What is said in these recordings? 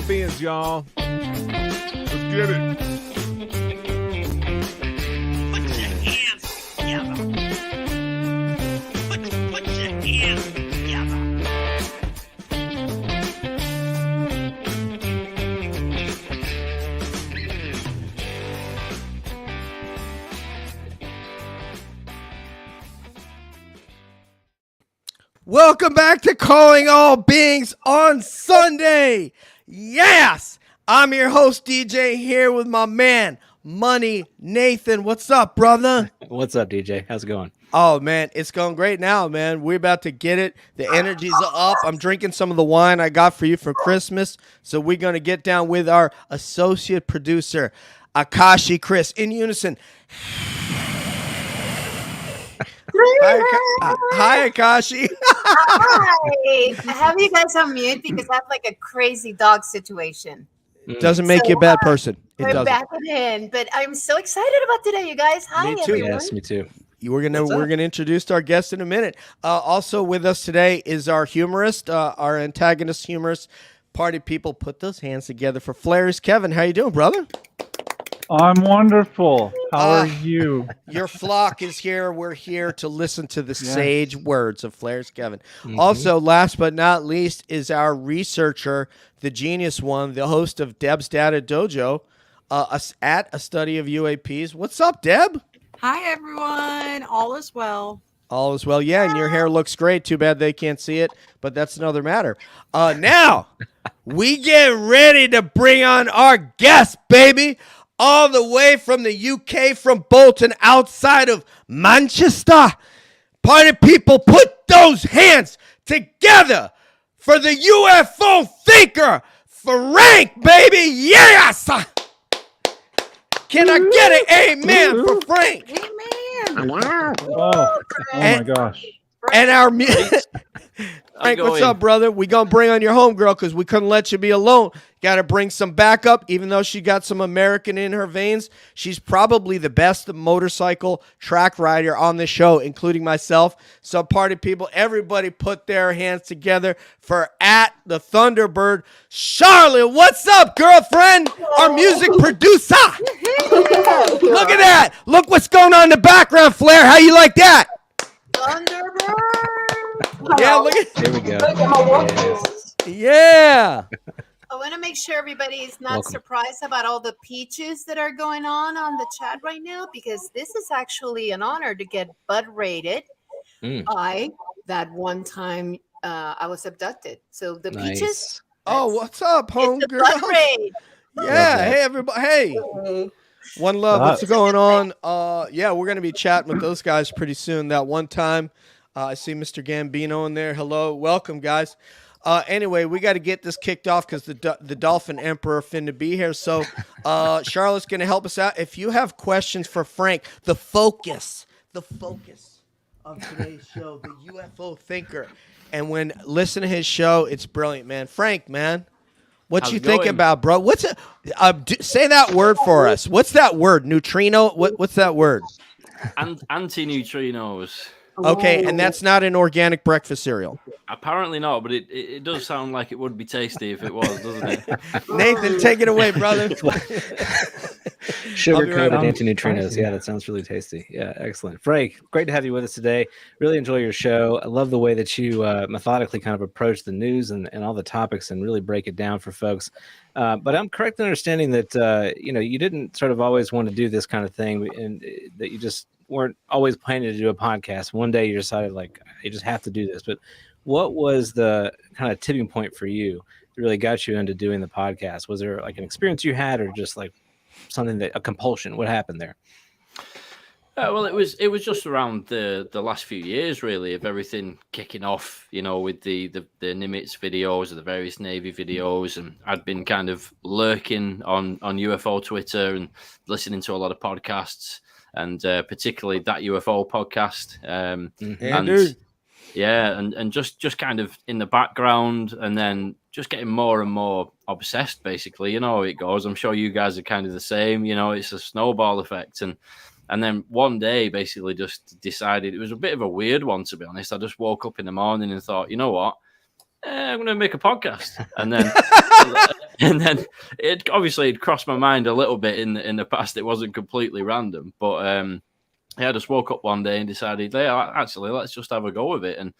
All beings, y'all. Let's get it. Put your hands together. Put your hands together. Welcome back to Calling All Beings on Sunday. Yes, I'm your host, DJ, here with my man, Money Nathan. What's up, brother? What's up, DJ? How's it going? Oh, man, it's going great now, man. We're about to get it. The energy's up. I'm drinking some of the wine I got for you for Christmas. So we're going to get down with our associate producer, Akashi Chris, in unison. Hi, Akashi. Hi. I have you guys on mute because I have like a crazy dog situation. Doesn't make you a bad person. It We're doesn't. back in, but I'm so excited about today, you guys. Hi, Me too. everyone. Yes, me too. We're gonna introduce our guest in a minute. Also with us today is our humorist, our antagonist humorist. Party people, put those hands together for Flares. Kevin, how you doing, brother? I'm wonderful. How are you? Your flock is here. We're here to listen to the Yes. sage words of Flares Kevin. Also, last but not least, is our researcher, the genius one, the host of Deb's Data Dojo, at A Study of UAPs. What's up, Deb? Hi, everyone. All is well. All is well. Yeah, and your hair looks great. Too bad they can't see it, but that's another matter. Now, we get ready to bring on our guest, baby. All the way from the UK, from Bolton, outside of Manchester. Party people, put those hands together for the UFO Thinker, Frank, baby. Yes! Can I get an amen for Frank? Amen. Oh my gosh. And our Frank, what's up, brother? We gonna bring on your homegirl because we couldn't let you be alone. Got to bring some backup, even though she got some American in her veins. She's probably the best motorcycle track rider on the show, including myself. So, party people, everybody put their hands together for at the Thunderbird, Charlotte. What's up, girlfriend? Our music producer. Look at that. Look what's going on in the background, Flair. How you like that? Thunderbird. Yeah, look at. Here we go. Yes. Yeah. I want to make sure everybody is not Welcome. surprised about all the peaches that are going on the chat right now, because this is actually an honor to get Bud rated. I that one time I was abducted. So the peaches. Nice. Oh, what's up, It's a Bud homegirl? raid. Yeah, that. hey everybody. Hey. One love. What's going on? Yeah, we're gonna be chatting with those guys pretty soon. That one time, I see Mr. Gambino in there. Hello, welcome, guys. Anyway, we got to get this kicked off because the Dolphin Emperor finna be here. So, Charlotte's gonna help us out. If you have questions for Frank, the focus of today's show, the UFO Thinker, and when listen to his show, it's brilliant, man. Frank, man. What How's you it think going? about, bro? What's it? Say that word for us. What's that word? Neutrino? What's that word? Anti-neutrinos. Okay, and that's not an organic breakfast cereal. Apparently not, but it does sound like it would be tasty if it was, doesn't it? Nathan, take it away, brother. Sugar right coated back. anti-neutrinos. Yeah, that sounds really tasty. Yeah, excellent. Frank, great to have you with us today. Really enjoy your show. I love the way that you methodically kind of approach the news and all the topics and really break it down for folks. But I'm correct in understanding that you didn't sort of always want to do this kind of thing, and that you just weren't always planning to do a podcast. One day you decided, like, you just have to do this. But what was the kind of tipping point for you that really got you into doing the podcast? Was there like an experience you had, or just like something a compulsion? What happened there? Well, it was just around the last few years, really, of everything kicking off, with the Nimitz videos, or the various Navy videos, and I'd been kind of lurking on UFO Twitter and listening to a lot of podcasts, and particularly that UFO podcast. And just kind of in the background, and then just getting more and more obsessed, basically. You know how it goes. I'm sure you guys are kind of the same. It's a snowball effect. And then one day, basically just decided, it was a bit of a weird one, to be honest. I just woke up in the morning and thought, you know what? I'm going to make a podcast. And then and then it crossed my mind a little bit in the past. It wasn't completely random, but I just woke up one day and decided, yeah, actually, let's just have a go with it. And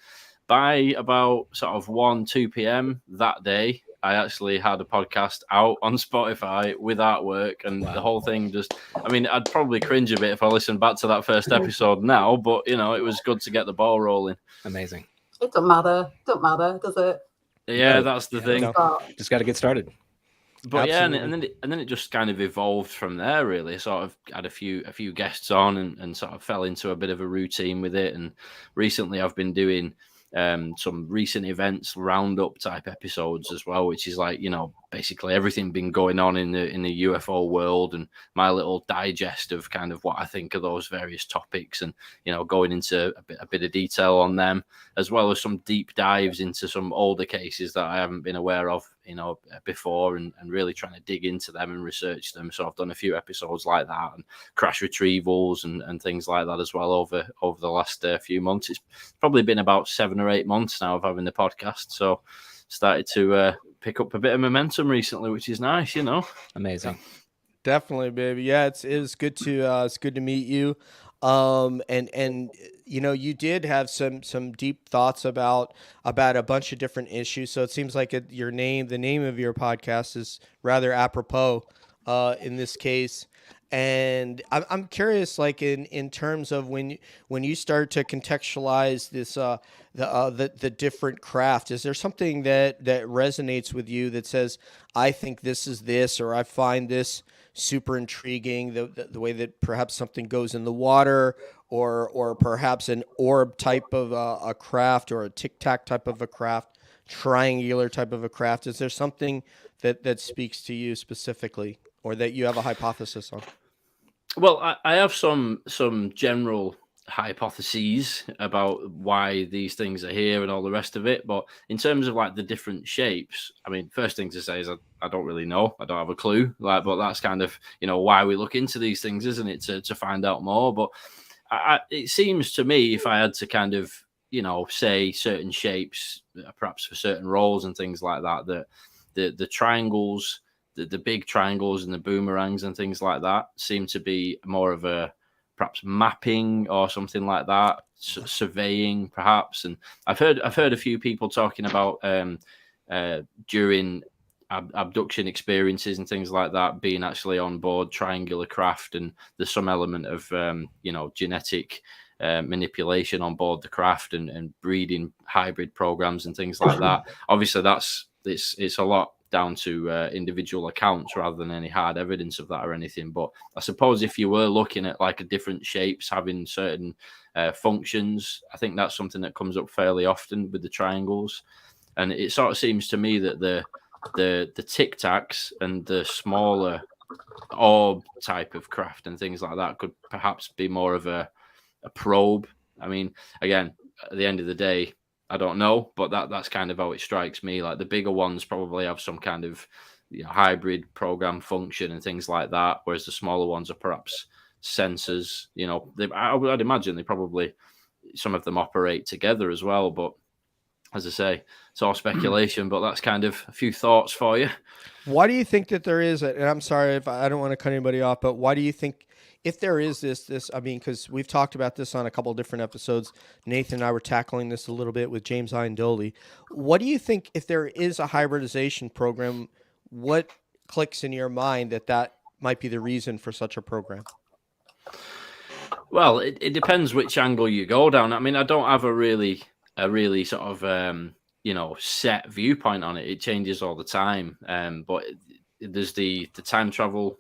by about sort of 1-2 p.m. that day, I actually had a podcast out on Spotify with artwork, and the whole thing just, I mean, I'd probably cringe a bit if I listened back to that first episode now, but, you know, it was good to get the ball rolling. Amazing. It don't matter, does it? Yeah, that's the thing. No. Just got to get started. But Absolutely. yeah, and then it just kind of evolved from there. Really, sort of had a few guests on, and sort of fell into a bit of a routine with it. And recently, I've been doing some recent events roundup type episodes as well, which is like, you know, basically everything been going on in the UFO world, and my little digest of kind of what I think of those various topics, and, you know, going into a bit of detail on them, as well as some deep dives into some older cases that I haven't been aware of, you know, before, and really trying to dig into them and research them. So I've done a few episodes like that, and crash retrievals and things like that as well over the last few months. It's probably been about 7 or 8 months now of having the podcast, so started to pick up a bit of momentum recently, which is nice, you know. Amazing. Definitely, baby. Yeah, it's good to meet you. And you know, you did have some deep thoughts about a bunch of different issues. So it seems like the name of your podcast is rather apropos in this case. And I'm curious, like in terms of when you start to contextualize this the different craft, is there something that resonates with you that says, I think this is this, or I find this super intriguing, the way that perhaps something goes in the water, or perhaps an orb type of a craft, or a tic-tac type of a craft, triangular type of a craft? Is there something that speaks to you specifically, or that you have a hypothesis on? Well, I have some general hypotheses about why these things are here and all the rest of it. But in terms of like the different shapes, I mean, first thing to say is I don't really know. I don't have a clue. Like, but that's kind of, you know, why we look into these things, isn't it? To find out more. But it seems to me, if I had to kind of, you know, say certain shapes, perhaps for certain roles and things like that, that the triangles, the big triangles and the boomerangs and things like that seem to be more of a perhaps mapping or something like that, surveying perhaps. And I've heard a few people talking about during abduction experiences and things like that being actually on board triangular craft, and there's some element of you know, genetic manipulation on board the craft, and breeding hybrid programs and things like that. Obviously it's a lot down to individual accounts rather than any hard evidence of that or anything. But I suppose if you were looking at like a different shapes having certain functions, I think that's something that comes up fairly often with the triangles. And it sort of seems to me that the tic tacs and the smaller orb type of craft and things like that could perhaps be more of a probe. I mean, again, at the end of the day, I don't know, but that's kind of how it strikes me. Like the bigger ones probably have some kind of, you know, hybrid program function and things like that, whereas the smaller ones are perhaps sensors. You know, I'd imagine they probably, some of them operate together as well. But as I say, it's all speculation. But that's kind of a few thoughts for you. Why do you think that there is? And I'm sorry if I don't want to cut anybody off, but why do you think? If there is this, I mean, because we've talked about this on a couple of different episodes. Nathan and I were tackling this a little bit with James Iandoli. What do you think, if there is a hybridization program, what clicks in your mind that might be the reason for such a program? Well, it depends which angle you go down. I mean, I don't have a really sort of, you know, set viewpoint on it. It changes all the time. But there's the time travel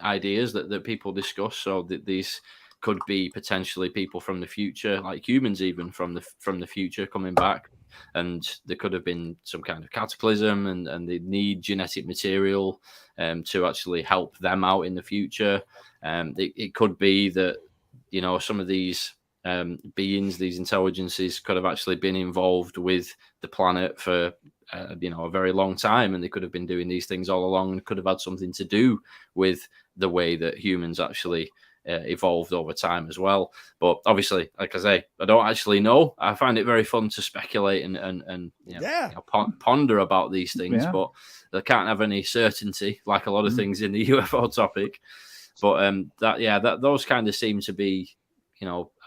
ideas that people discuss, so that these could be potentially people from the future, like humans even from the future coming back, and there could have been some kind of cataclysm, and they need genetic material to actually help them out in the future. It could be that, you know, some of these beings, these intelligences could have actually been involved with the planet for you know, a very long time, and they could have been doing these things all along, and could have had something to do with the way that humans actually evolved over time as well. But obviously, like I say, I don't actually know. I find it very fun to speculate and ponder about these things, but they can't have any certainty, like a lot of things in the UFO topic. But those kind of seem to be,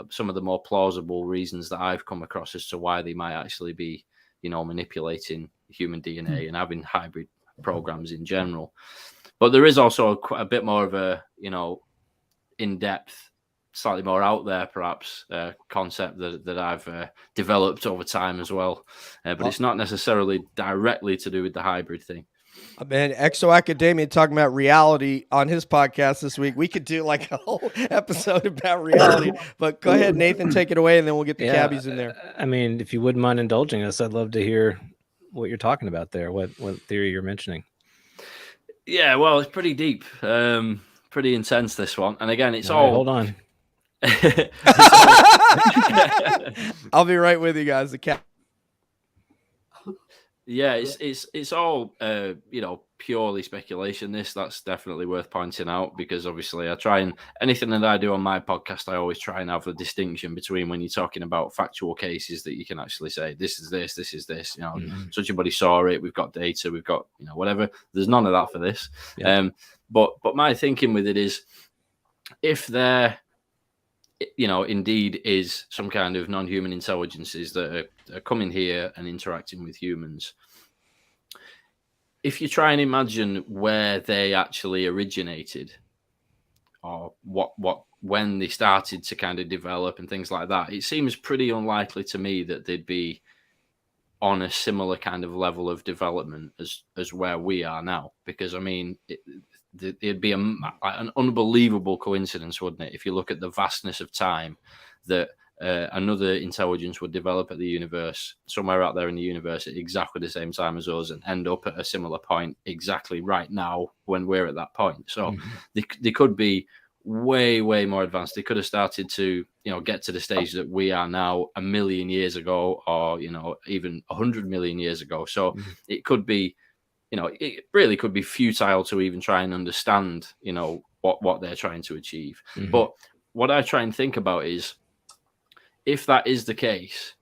some of the more plausible reasons that I've come across as to why they might actually be, manipulating human DNA and having hybrid programs in general. But there is also quite a bit more of a, in-depth, slightly more out there, perhaps, concept that I've developed over time as well. But it's not necessarily directly to do with the hybrid thing. Man, Exo Academia talking about reality on his podcast this week. We could do like a whole episode about reality. But go ahead, Nathan, take it away, and then we'll get the cabbies in there. I mean, if you wouldn't mind indulging us, I'd love to hear what you're talking about there, what theory you're mentioning. Yeah, well, it's pretty deep, pretty intense, this one. And again, it's all... Hold on. I'll be right with you guys. Yeah, it's all purely speculation. That's definitely worth pointing out, because obviously I try and anything that I do on my podcast, I always try and have a distinction between when you're talking about factual cases that you can actually say this is this is this. Such a body saw it. We've got data. We've got whatever. There's none of that for this. Yeah. But my thinking with it is, if there indeed is some kind of non-human intelligences that are coming here and interacting with humans, if you try and imagine where they actually originated, or when they started to kind of develop and things like that, it seems pretty unlikely to me that they'd be on a similar kind of level of development as where we are now. Because I mean, it'd be an unbelievable coincidence, wouldn't it, if you look at the vastness of time, that another intelligence would develop at the universe, somewhere out there in the universe, at exactly the same time as us, and end up at a similar point exactly right now when we're at that point. So they could be way, way more advanced. They could have started to, get to the stage that we are now 1 million years ago, or, even 100 million years ago. So it could be, it really could be futile to even try and understand, what they're trying to achieve. But what I try and think about is, if that is the case,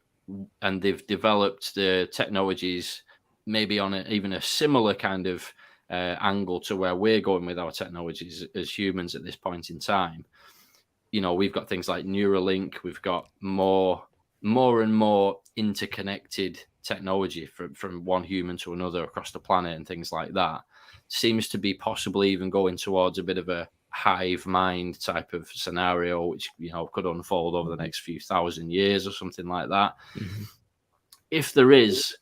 and they've developed the technologies maybe on even a similar kind of angle to where we're going with our technologies as humans at this point in time, we've got things like Neuralink, we've got more and more interconnected technology from one human to another across the planet and things like that. Seems to be possibly even going towards a bit of a hive mind type of scenario, which could unfold over the next few thousand years or something like that. If there is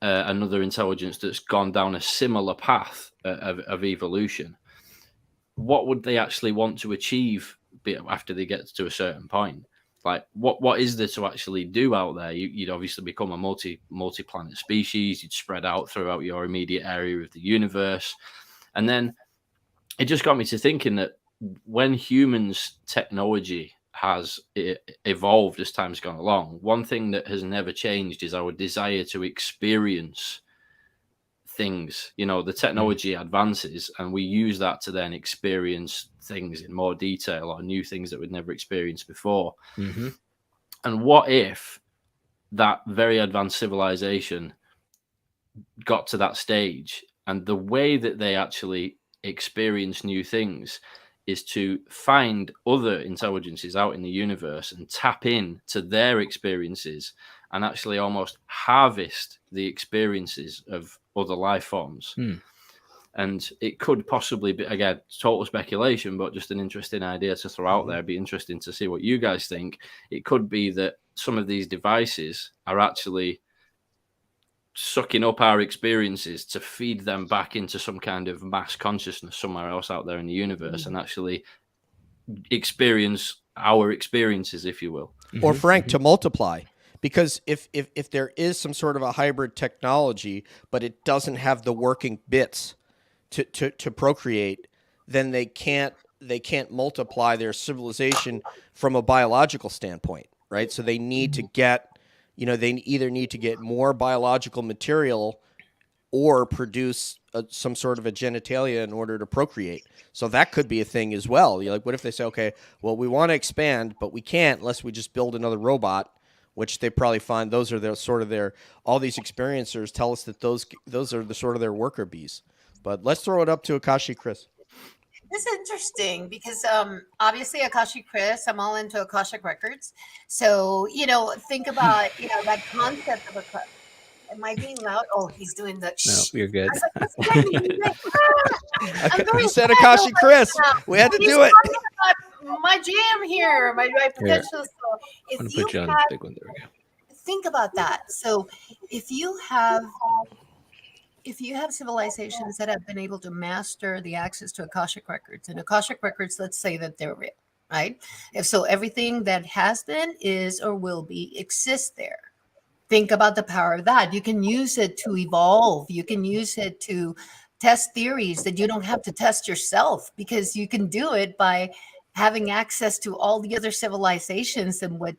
another intelligence that's gone down a similar path of evolution, what would they actually want to achieve after they get to a certain point? Like, what is there to actually do out there? You'd obviously become a multi-planet species. You'd spread out throughout your immediate area of the universe. And then it just got me to thinking that when humans' technology has evolved as time's gone along, one thing that has never changed is our desire to experience things. The technology advances, and we use that to then experience things in more detail, or new things that we'd never experienced before. And what if that very advanced civilization got to that stage, and the way that they actually experience new things is to find other intelligences out in the universe and tap in to their experiences, and actually almost harvest the experiences of other life forms. And it could possibly be, again, total speculation, but just an interesting idea to throw out there. It'd be interesting to see what you guys think. It could be that some of these devices are actually sucking up our experiences to feed them back into some kind of mass consciousness somewhere else out there in the universe, and actually experience our experiences, if you will. Or Frank, to multiply. Because if there is some sort of a hybrid technology, but it doesn't have the working bits to procreate, then they can't multiply their civilization from a biological standpoint, right? So they need to get, they either need to get more biological material or produce some sort of a genitalia in order to procreate. So that could be a thing as well. You're like, what if they say, okay, well, we want to expand, but we can't unless we just build another robot, which they probably find those are their sort of their, all these experiencers tell us that those are the sort of their worker bees. But let's throw it up to Akashi Chris. This is interesting because obviously Akashic Chris, I'm all into Akashic records. So, think about, that concept of a. Am I being loud? Oh, he's doing the. No, you're good. You said Akashi Chris. We had to do it. My jam here, my potential. So I'm going to put you on the big one. There we go. Think about that. So if you have civilizations that have been able to master the access to Akashic records, and Akashic records, let's say that they're real, right? If so, everything that has been, is, or will be exists there. Think about the power of that. You can use it to evolve. You can use it to test theories that you don't have to test yourself, because you can do it by having access to all the other civilizations and what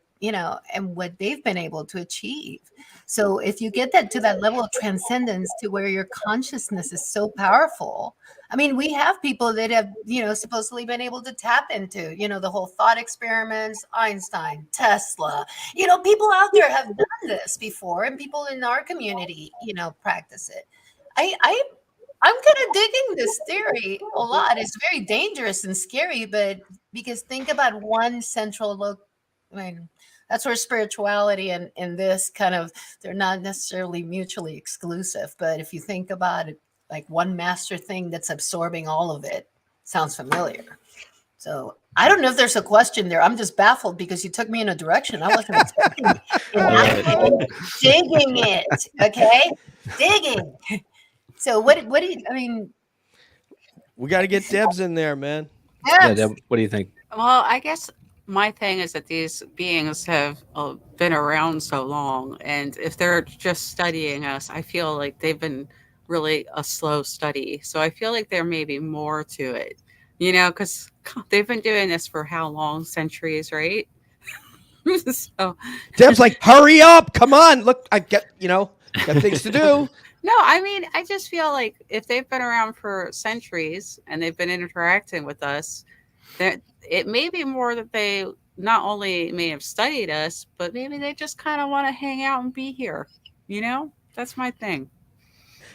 they've been able to achieve. So if you get that to that level of transcendence, to where your consciousness is so powerful, I mean, we have people that have, supposedly been able to tap into, the whole thought experiments, Einstein, Tesla, people out there have done this before, and people in our community, practice it. I'm kind of digging this theory a lot. It's very dangerous and scary, but because think about one central look. I mean, that's where spirituality and this kind of, they're not necessarily mutually exclusive. But if you think about it, like one master thing that's absorbing all of it, sounds familiar. So I don't know if there's a question there. I'm just baffled because you took me in a direction I wasn't expecting. Digging it, okay? Digging. So what do you, I mean? We got to get Debs in there, man. Yes. Yeah, Deb, what do you think? Well, I guess my thing is that these beings have been around so long, and if they're just studying us, I feel like they've been really a slow study. So I feel like there may be more to it, because they've been doing this for how long? Centuries, right? So Deb's like, hurry up, come on, look, I got things to do. No, I mean, I just feel like if they've been around for centuries and they've been interacting with us, that it may be more that they not only may have studied us, but maybe they just kind of want to hang out and be here. That's my thing.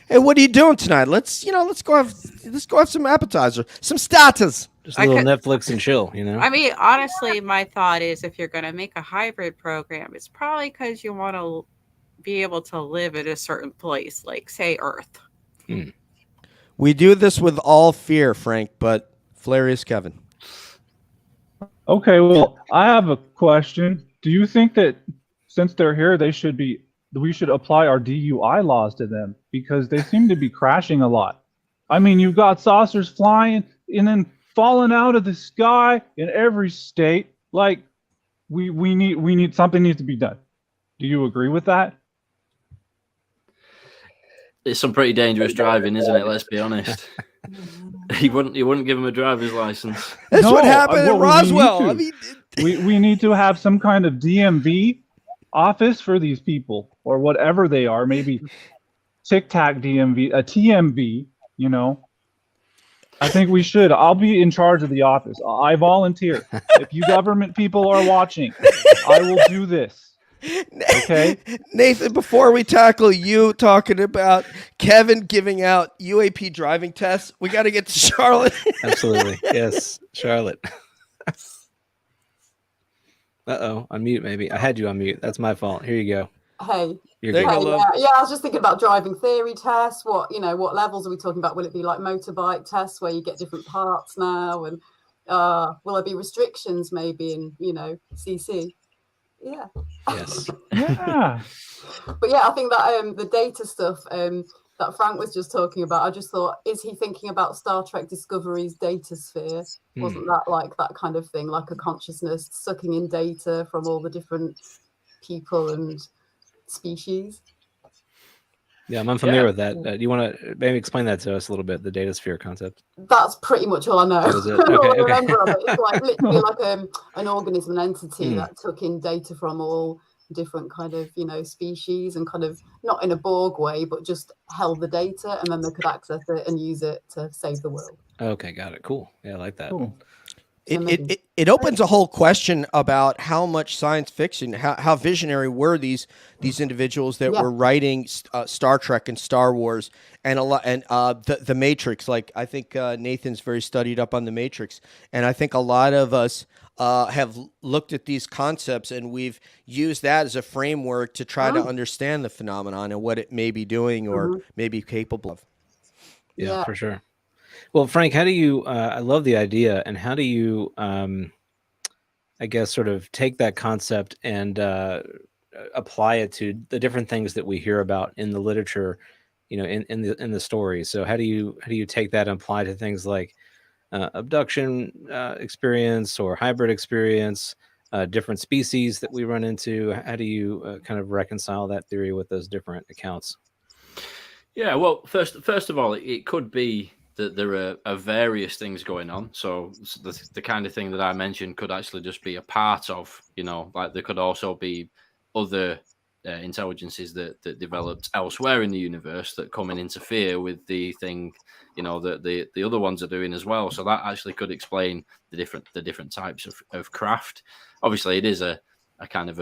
Hey, what are you doing tonight? Let's go have some appetizer, some starters. Just a little Netflix and chill, I mean, honestly, my thought is if you're going to make a hybrid program, it's probably because you want to be able to live at a certain place, like say Earth. We do this with all fear, Frank, but Flarius Kevin. Okay, well, I have a question. Do you think that since they're here, we should apply our DUI laws to them, because they seem to be crashing a lot? I mean, you've got saucers flying and then falling out of the sky in every state. Like, we need something needs to be done. Do you agree with that? It's some pretty dangerous driving, isn't it? Let's be honest. You wouldn't give him a driver's license. That's what happened in Roswell. We need to have some kind of DMV office for these people, or whatever they are. Maybe Tic Tac DMV, a TMV. I think we should. I'll be in charge of the office. I volunteer. If you government people are watching, I will do this. Okay, Nathan, before we tackle you talking about Kevin giving out UAP driving tests, we got to get to Charlotte. Absolutely. Yes, Charlotte. On mute, maybe. I had you on mute. That's my fault. Here you go. Hey. There you go, love. Yeah, I was just thinking about driving theory tests. What levels are we talking about? Will it be like motorbike tests where you get different parts now? And will there be restrictions maybe in, CC? Yeah. Yes. Yeah. But yeah, I think that the data stuff that Frank was just talking about, I just thought, is he thinking about Star Trek Discovery's data sphere? Wasn't that like that kind of thing, like a consciousness sucking in data from all the different people and species? Yeah, I'm unfamiliar with that. Do you want to maybe explain that to us a little bit, the data sphere concept? That's pretty much all I know. That was it? Okay, All I remember of it. It's like literally like an organism, an entity that took in data from all different kind of, species, and kind of not in a Borg way, but just held the data, and then they could access it and use it to save the world. Okay, got it. Cool. Yeah, I like that. Cool. It opens a whole question about how much science fiction, how visionary were these individuals that were writing Star Trek and Star Wars and the Matrix. Like, I think Nathan's very studied up on the Matrix, and I think a lot of us have looked at these concepts and we've used that as a framework to try to understand the phenomenon and what it may be doing or may be capable of. Yeah, for sure. Well, Frank, how do you, I love the idea, and how do you, I guess, sort of take that concept and apply it to the different things that we hear about in the literature, in the stories? So how do you take that and apply to things like abduction experience or hybrid experience, different species that we run into? How do you kind of reconcile that theory with those different accounts? Yeah, well, first of all, it could be that there are various things going on. So the kind of thing that I mentioned could actually just be a part of, like there could also be other intelligences that developed elsewhere in the universe that come and interfere with the thing, that the other ones are doing as well. So that actually could explain the different types of craft. Obviously, it is a kind of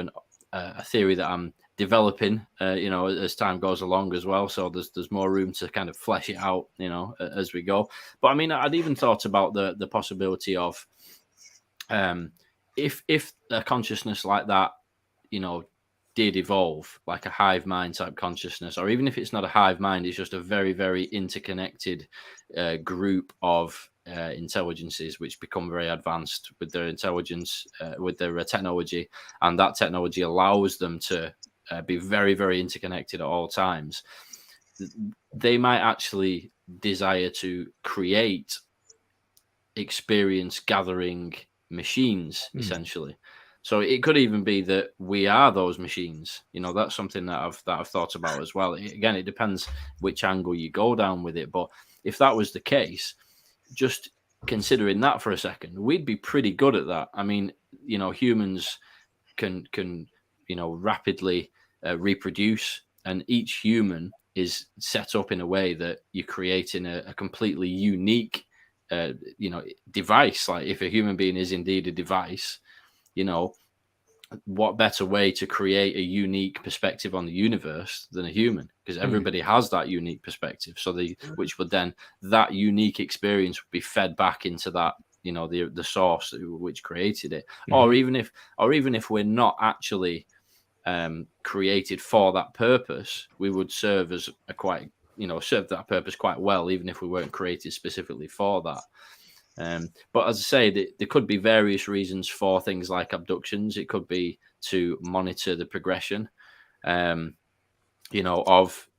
a theory that I'm developing, as time goes along as well. So there's more room to kind of flesh it out, as we go. But I mean, I'd even thought about the possibility of, if a consciousness like that, did evolve, like a hive mind type consciousness, or even if it's not a hive mind, it's just a very, very interconnected group of intelligences which become very advanced with their intelligence, with their technology, and that technology allows them to be very, very interconnected at all times. They might actually desire to create experience gathering machines, essentially. So it could even be that we are those machines. That's something that I've thought about as well. Again, it depends which angle you go down with it. But if that was the case, just considering that for a second, we'd be pretty good at that. I mean, humans can rapidly reproduce, and each human is set up in a way that you're creating a completely unique device. Like, if a human being is indeed a device, what better way to create a unique perspective on the universe than a human? Because everybody has that unique perspective. So which would then, that unique experience would be fed back into that, the source which created it. Or even if we're not actually created for that purpose, we would serve as serve that purpose quite well, even if we weren't created specifically for that. But as I say, there could be various reasons for things like abductions. It could be to monitor the progression, of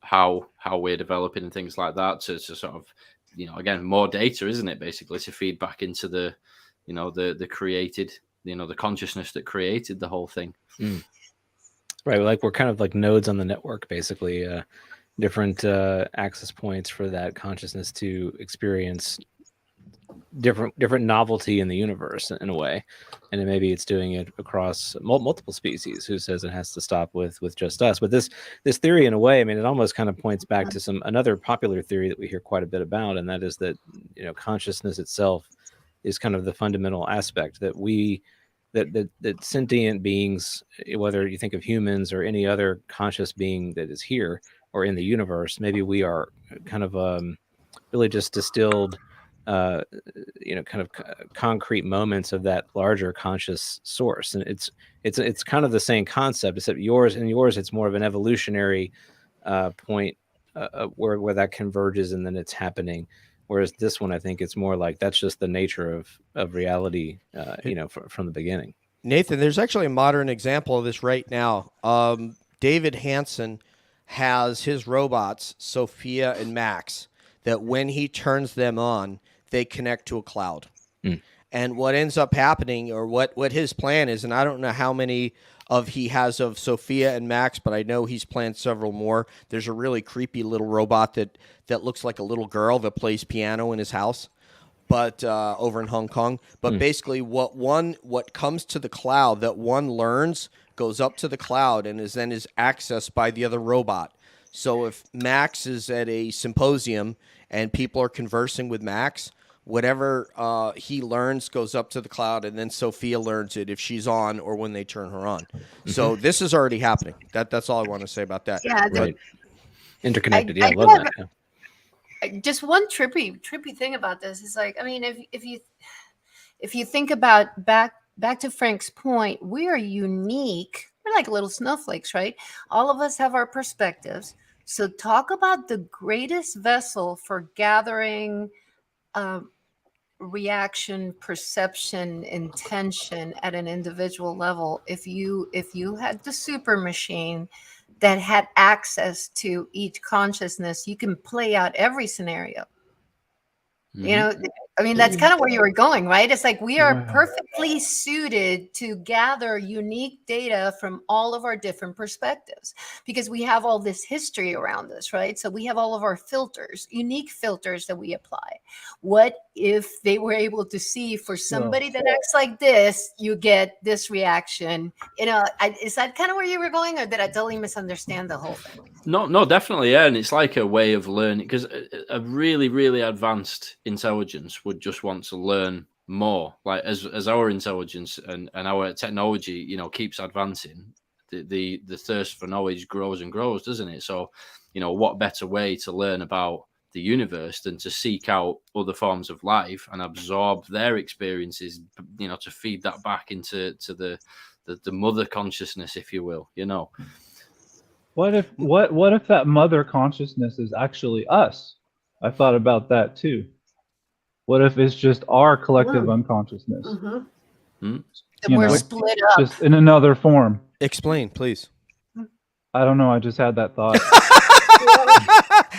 how we're developing and things like that, to sort of, again, more data, isn't it? Basically, to feed back into the created, the consciousness that created the whole thing. Right, like we're kind of like nodes on the network, basically, different access points for that consciousness to experience different novelty in the universe in a way, and then maybe it's doing it across multiple species. Who says it has to stop with just us? But this theory, in a way, I mean, it almost kind of points back to another popular theory that we hear quite a bit about, and that is that consciousness itself is kind of the fundamental aspect that that sentient beings, whether you think of humans or any other conscious being that is here or in the universe, maybe we are kind of really just distilled kind of concrete moments of that larger conscious source. And it's kind of the same concept, except yours it's more of an evolutionary point where that converges and then it's happening. Whereas this one, I think it's more like that's just the nature of reality, from the beginning. Nathan, there's actually a modern example of this right now. David Hansen has his robots, Sophia and Max, that when he turns them on, they connect to a cloud. And what ends up happening, or what his plan is, and I don't know how many he has of Sophia and Max, but I know he's planned several more. There's a really creepy little robot that looks like a little girl that plays piano in his house, but over in Hong Kong. But basically what comes to the cloud that one learns goes up to the cloud and is accessed by the other robot. So if Max is at a symposium and people are conversing with Max, whatever he learns goes up to the cloud, and then Sophia learns it if she's on or when they turn her on. So this is already happening. That's all I want to say about that. Yeah, Right. Interconnected. I love that. Yeah. just one trippy thing about this is like, I mean, if you think about back to Frank's point, we are unique. We're like little snowflakes, right? All of us have our perspectives. So talk about the greatest vessel for gathering reaction, perception, intention at an individual level. If you had the super machine that had access to each consciousness, you can play out every scenario. You know, I mean, that's kind of where you were going, right? It's like we are perfectly suited to gather unique data from all of our different perspectives because we have all this history around us, right? So we have all of our filters, unique filters that we apply. What if they were able to see for somebody that acts like this, you get this reaction? You know, is that kind of where you were going, or did I totally misunderstand the whole thing? No, definitely, yeah. And it's like a way of learning, because a really, really advanced intelligence would just want to learn more. Like as our intelligence and our technology, you know, keeps advancing, the thirst for knowledge grows and grows, doesn't it? So, you know, what better way to learn about the universe than to seek out other forms of life and absorb their experiences, you know, to feed that back into the mother consciousness, if you will, you know. What if that mother consciousness is actually us? I thought about that too. What if it's just our collective unconsciousness? And we're split up. Just in another form. Explain, please. I don't know. I just had that thought.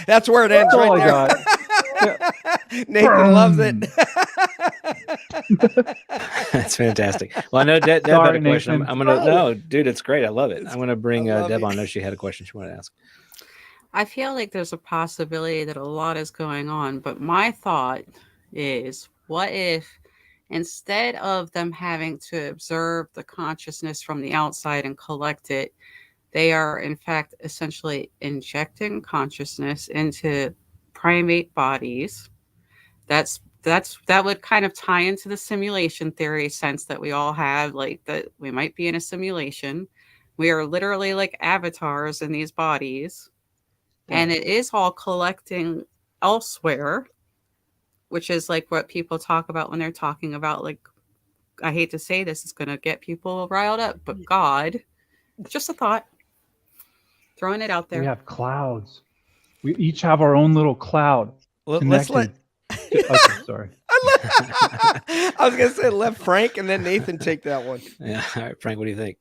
That's where it ends. That's all right I there. got. Nathan loves it. That's fantastic. Well, I know Deb had a question. I'm gonna no, dude, it's great. I love it. I'm gonna bring Deb on. I know she had a question she wanted to ask. I feel like there's a possibility that a lot is going on, but my thought is, what if instead of them having to observe the consciousness from the outside and collect it, they are in fact essentially injecting consciousness into primate bodies? That would kind of tie into the simulation theory sense that we all have, like that we might be in a simulation. We are literally like avatars in these bodies, and it is all collecting elsewhere, which is like what people talk about when they're talking about, like, I hate to say this, it's going to get people riled up, but God, just a thought, throwing it out there. We have clouds. We each have our own little cloud. Let's let. Okay, sorry. I was gonna say let Frank and then Nathan take that one. Yeah. All right, Frank, what do you think?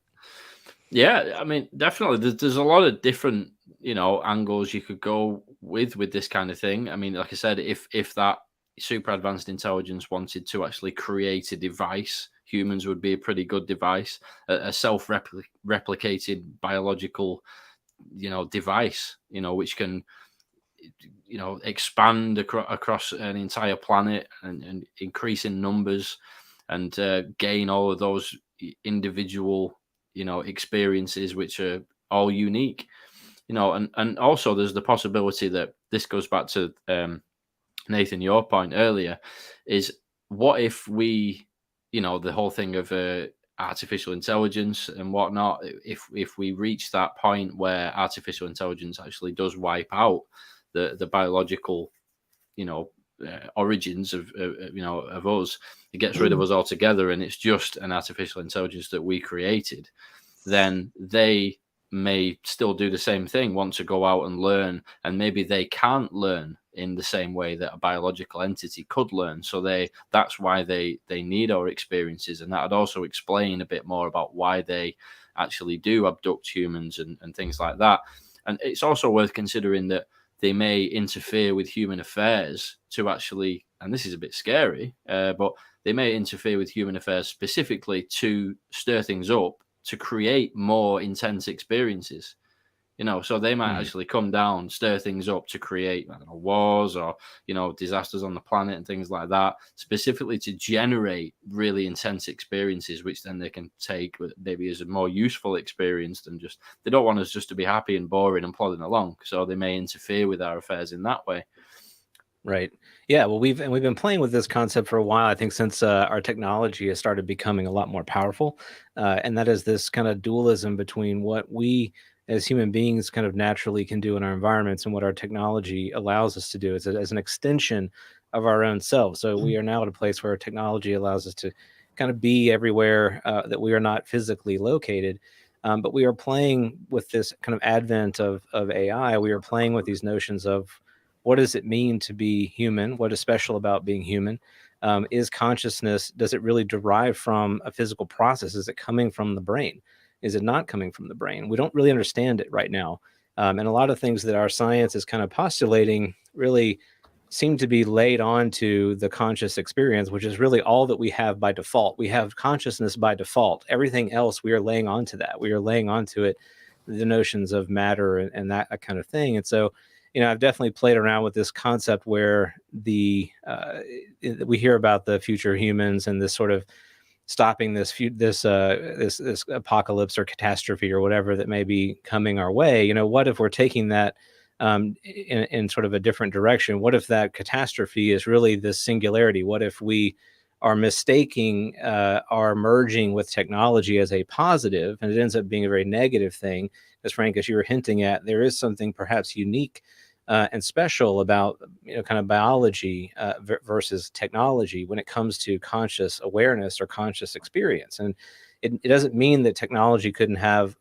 Yeah, I mean, definitely. There's a lot of different, you know, angles you could go with this kind of thing. I mean, like I said, if that super advanced intelligence wanted to actually create a device, humans would be a pretty good device, a self-replicated biological, you know, device, you know, which can, you know, expand across an entire planet and increase in numbers and gain all of those individual, you know, experiences which are all unique, you know. And also there's the possibility that this goes back to Nathan, your point earlier, is what if we, you know, the whole thing of artificial intelligence and whatnot, if we reach that point where artificial intelligence actually does wipe out the biological, you know, origins of you know, of us, it gets rid of us altogether, and it's just an artificial intelligence that we created, then they may still do the same thing, want to go out and learn, and maybe they can't learn in the same way that a biological entity could learn. So that's why they need our experiences, and that would also explain a bit more about why they actually do abduct humans and things like that. And it's also worth considering that they may interfere with human affairs to actually, and this is a bit scary, but they may interfere with human affairs specifically to stir things up, to create more intense experiences. You know, so they might actually come down, stir things up to create, I don't know, wars or, you know, disasters on the planet and things like that, specifically to generate really intense experiences, which then they can take maybe as a more useful experience than just, they don't want us just to be happy and boring and plodding along. So they may interfere with our affairs in that way. Right. Yeah. Well, we've been playing with this concept for a while. I think since our technology has started becoming a lot more powerful, and that is this kind of dualism between what we as human beings kind of naturally can do in our environments and what our technology allows us to do as an extension of our own selves. So we are now at a place where technology allows us to kind of be everywhere that we are not physically located. But we are playing with this kind of advent of AI. We are playing with these notions of what does it mean to be human? What is special about being human? Is consciousness, does it really derive from a physical process? Is it coming from the brain? Is it not coming from the brain? We don't really understand it right now. And a lot of things that our science is kind of postulating really seem to be laid onto the conscious experience, which is really all that we have by default. We have consciousness by default. Everything else we are laying onto that. We are laying onto it the notions of matter and that kind of thing. And so, you know, I've definitely played around with this concept where we hear about the future humans and this sort of stopping this apocalypse or catastrophe or whatever that may be coming our way. You know, what if we're taking that in sort of a different direction? What if that catastrophe is really this singularity? What if we are mistaking our merging with technology as a positive, and it ends up being a very negative thing? As Frank, as you were hinting at, there is something perhaps unique and special about, you know, kind of biology versus technology when it comes to conscious awareness or conscious experience. And it doesn't mean that technology couldn't have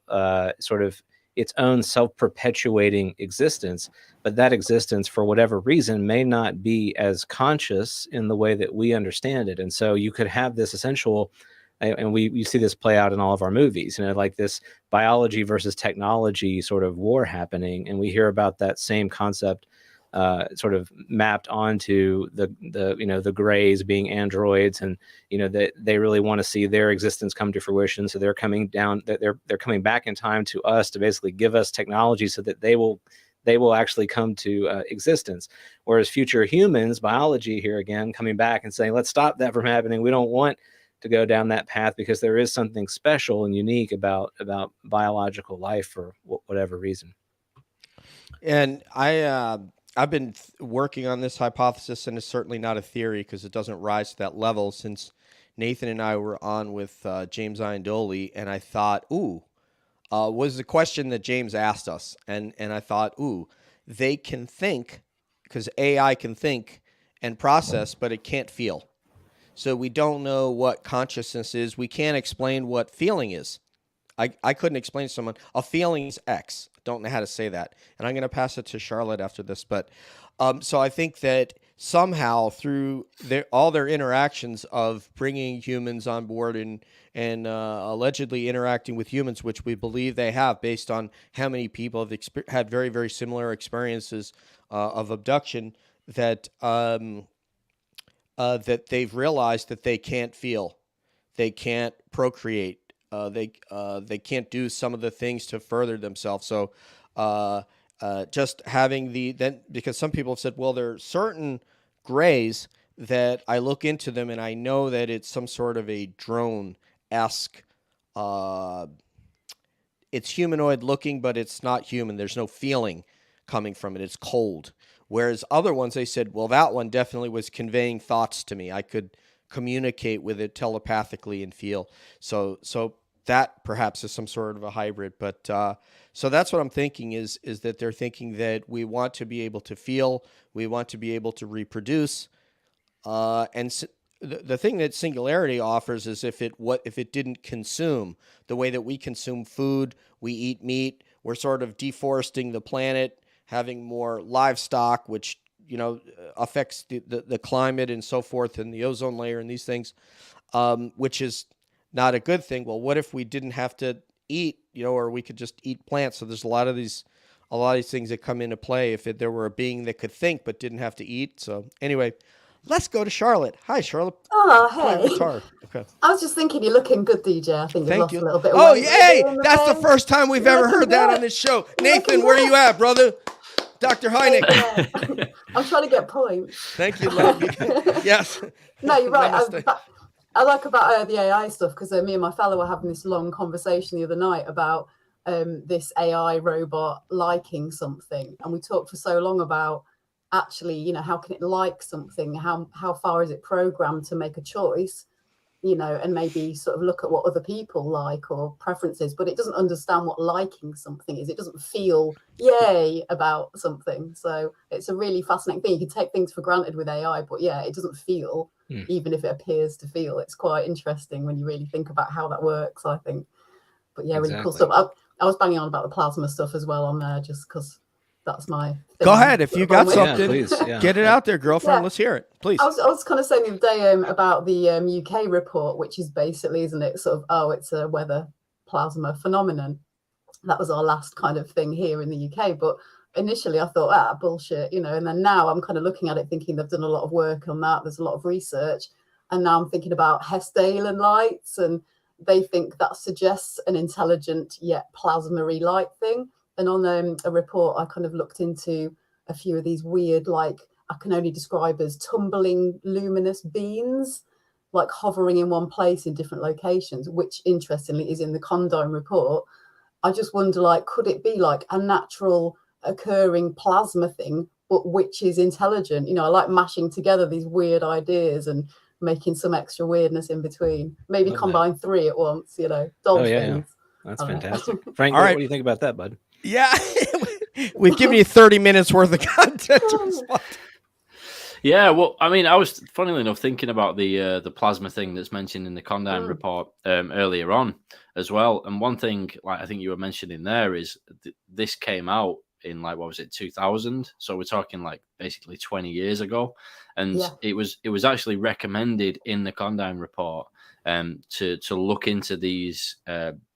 sort of its own self-perpetuating existence, but that existence, for whatever reason, may not be as conscious in the way that we understand it. And so you could have this essential, and you see this play out in all of our movies, you know, like this biology versus technology sort of war happening. And we hear about that same concept sort of mapped onto the Greys being androids, and, you know, that they really want to see their existence come to fruition. So they're coming down, they're coming back in time to us to basically give us technology so that they will actually come to existence. Whereas future humans, biology here again, coming back and saying, let's stop that from happening. We don't want to go down that path because there is something special and unique about biological life for whatever reason. And I've been working on this hypothesis, and it's certainly not a theory because it doesn't rise to that level, since Nathan and I were on with James Iandoli, and I thought, was the question that James asked us. And I thought, they can think, because AI can think and process, but it can't feel. So we don't know what consciousness is. We can't explain what feeling is. I couldn't explain to someone, a feeling is X. Don't know how to say that. And I'm going to pass it to Charlotte after this. But so I think that somehow through all their interactions of bringing humans on board and allegedly interacting with humans, which we believe they have based on how many people have had very, very similar experiences of abduction, that that they've realized that they can't feel, they can't procreate, they can't do some of the things to further themselves. So just having because some people have said, well, there are certain Greys that I look into them and I know that it's some sort of a drone-esque, it's humanoid looking, but it's not human. There's no feeling coming from it. It's cold. Whereas other ones, they said, well, that one definitely was conveying thoughts to me. I could communicate with it telepathically and feel. So that perhaps is some sort of a hybrid. But so that's what I'm thinking is that they're thinking that we want to be able to feel, we want to be able to reproduce. The thing that singularity offers is if it didn't consume the way that we consume food, we eat meat, we're sort of deforesting the planet, having more livestock, which, you know, affects the climate and so forth, and the ozone layer and these things, which is not a good thing. Well, what if we didn't have to eat, you know, or we could just eat plants? So there's a lot of these things that come into play if there were a being that could think but didn't have to eat. So anyway, Let's go to Charlotte. Hi, Charlotte. Oh, Play hey. guitar. Okay. I was just thinking you're looking good, DJ. I think you've Thank lost you. a little bit of Oh, weight. yay! in the That's the vein. first time we've You're ever looking heard that good. on this show. You're Nathan, looking where are good. you at, brother? Dr. Hynek. Yeah. I'm trying to get points. Thank you, love. Yes. No, you're right. Namaste. I like about the AI stuff because me and my fellow were having this long conversation the other night about this AI robot liking something, and we talked for so long about actually, you know, how can it like something? How far is it programmed to make a choice? You know, and maybe sort of look at what other people like or preferences, but it doesn't understand what liking something is. It doesn't feel yay about something. So it's a really fascinating thing. You can take things for granted with AI, but yeah, it doesn't feel, even if it appears to feel. It's quite interesting when you really think about how that works, I think. But yeah, really cool stuff. I was banging on about the plasma stuff as well on there just because that's my thing. Go ahead. If you got something, please, yeah. get it out there, girlfriend. Yeah. Let's hear it, please. I was kind of saying the other day about the UK report, which is basically, isn't it, sort of, it's a weather plasma phenomenon. That was our last kind of thing here in the UK. But initially I thought, bullshit, you know, and then now I'm kind of looking at it thinking they've done a lot of work on that. There's a lot of research. And now I'm thinking about Hessdalen lights, and they think that suggests an intelligent yet plasma-y light thing. And on a report, I kind of looked into a few of these weird, like, I can only describe as tumbling luminous beings, like hovering in one place in different locations, which interestingly is in the Condon report. I just wonder, like, could it be like a natural occurring plasma thing, but which is intelligent? You know, I like mashing together these weird ideas and making some extra weirdness in between. Maybe combine three at once, you know, dolphins. Yeah. That's fantastic. Frank, All right. what do you think about that, bud? Yeah. We've given you 30 minutes worth of content to respond. Yeah, well, I mean, I was, funnily enough, thinking about the plasma thing that's mentioned in the Condon report earlier on as well. And one thing, like I think you were mentioning there, is this came out in, like, what was it, 2000? So we're talking like basically 20 years ago. And it was actually recommended in the Condon report to look into these.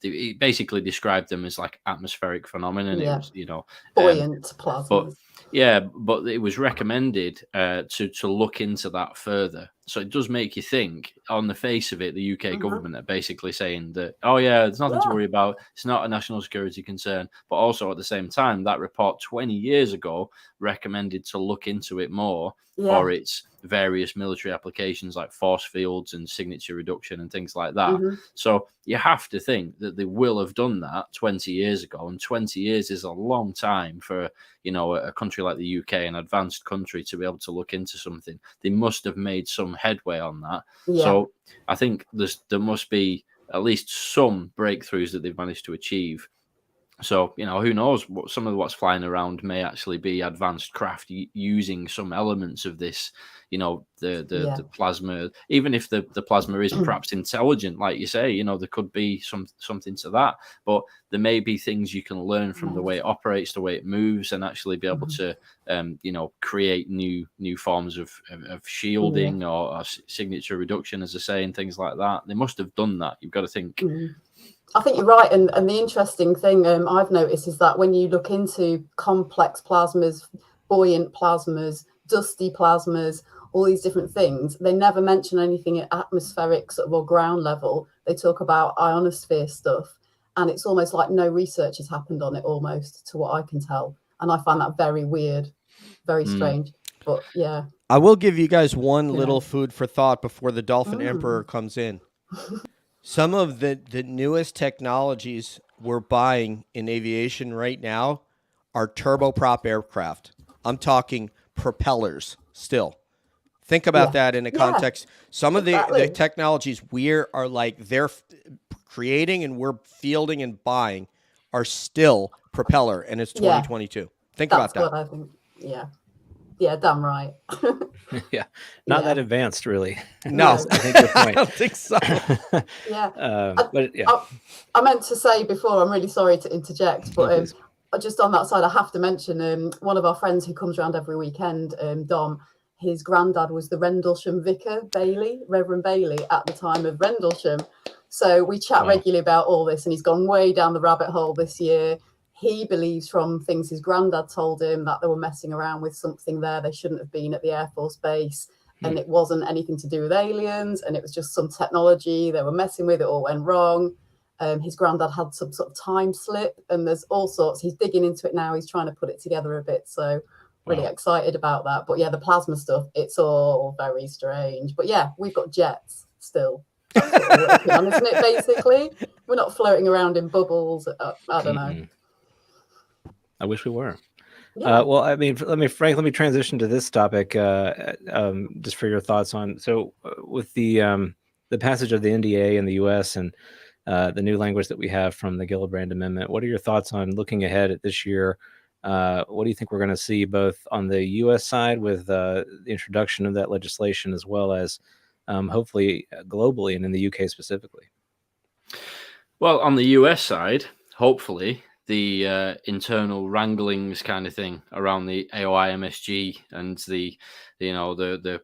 It basically described them as like atmospheric phenomenon. Yeah. It was, you know, buoyant plasma. But it was recommended to look into that further. So it does make you think. On the face of it, the UK government are basically saying that, there's nothing to worry about. It's not a national security concern. But also at the same time, that report 20 years ago recommended to look into it more for its various military applications like force fields and signature reduction and things like that. So you have to think that they will have done that 20 years ago, and 20 years is a long time for, you know, a country like the UK, an advanced country, to be able to look into something. They must have made some headway on that. So I think there must be at least some breakthroughs that they've managed to achieve. So, you know, who knows, some of what's flying around may actually be advanced craft using some elements of this, you know, the plasma. Even if the plasma is perhaps intelligent, like you say, you know, there could be something to that. But there may be things you can learn from the way it operates, the way it moves, and actually be able to, you know, create new forms of shielding or signature reduction, as I say, and things like that. They must have done that. You've got to think. I think you're right. And the interesting thing I've noticed is that when you look into complex plasmas, buoyant plasmas, dusty plasmas, all these different things, they never mention anything at atmospheric sort of or ground level. They talk about ionosphere stuff. And it's almost like no research has happened on it, almost, to what I can tell. And I find that very weird, very strange. But yeah. I will give you guys one little food for thought before the Dolphin Emperor comes in. Some of the newest technologies we're buying in aviation right now are turboprop aircraft. I'm talking propellers still. Think about that in a context. Some of the technologies are like they're creating and we're fielding and buying are still propeller, and it's 2022. Think about that. That's what I think. Yeah, damn right. Not that advanced, really. No, I think your point. I don't think so. I meant to say before, I'm really sorry to interject, but just on that side, I have to mention one of our friends who comes around every weekend, Dom. His granddad was the Rendlesham vicar, Reverend Bailey, at the time of Rendlesham. So we chat regularly about all this, and he's gone way down the rabbit hole this year. He believes from things his granddad told him that they were messing around with something there. They shouldn't have been at the Air Force Base. and it wasn't anything to do with aliens, and it was just some technology they were messing with. It all went wrong. His granddad had some sort of time slip, and there's all sorts. He's digging into it now. He's trying to put it together a bit. So really excited about that. But yeah, the plasma stuff, it's all very strange. But yeah, we've got jets still. That's what we're working on, isn't it? Basically, we're not floating around in bubbles. I don't know. I wish we were. Yeah. Well, I mean, let me transition to this topic just for your thoughts on. So, with the passage of the NDA in the U.S. and the new language that we have from the Gillibrand Amendment, what are your thoughts on looking ahead at this year? What do you think we're going to see both on the U.S. side with the introduction of that legislation, as well as hopefully globally and in the U.K. specifically? Well, on the US side, hopefully the internal wranglings kind of thing around the AOI MSG and the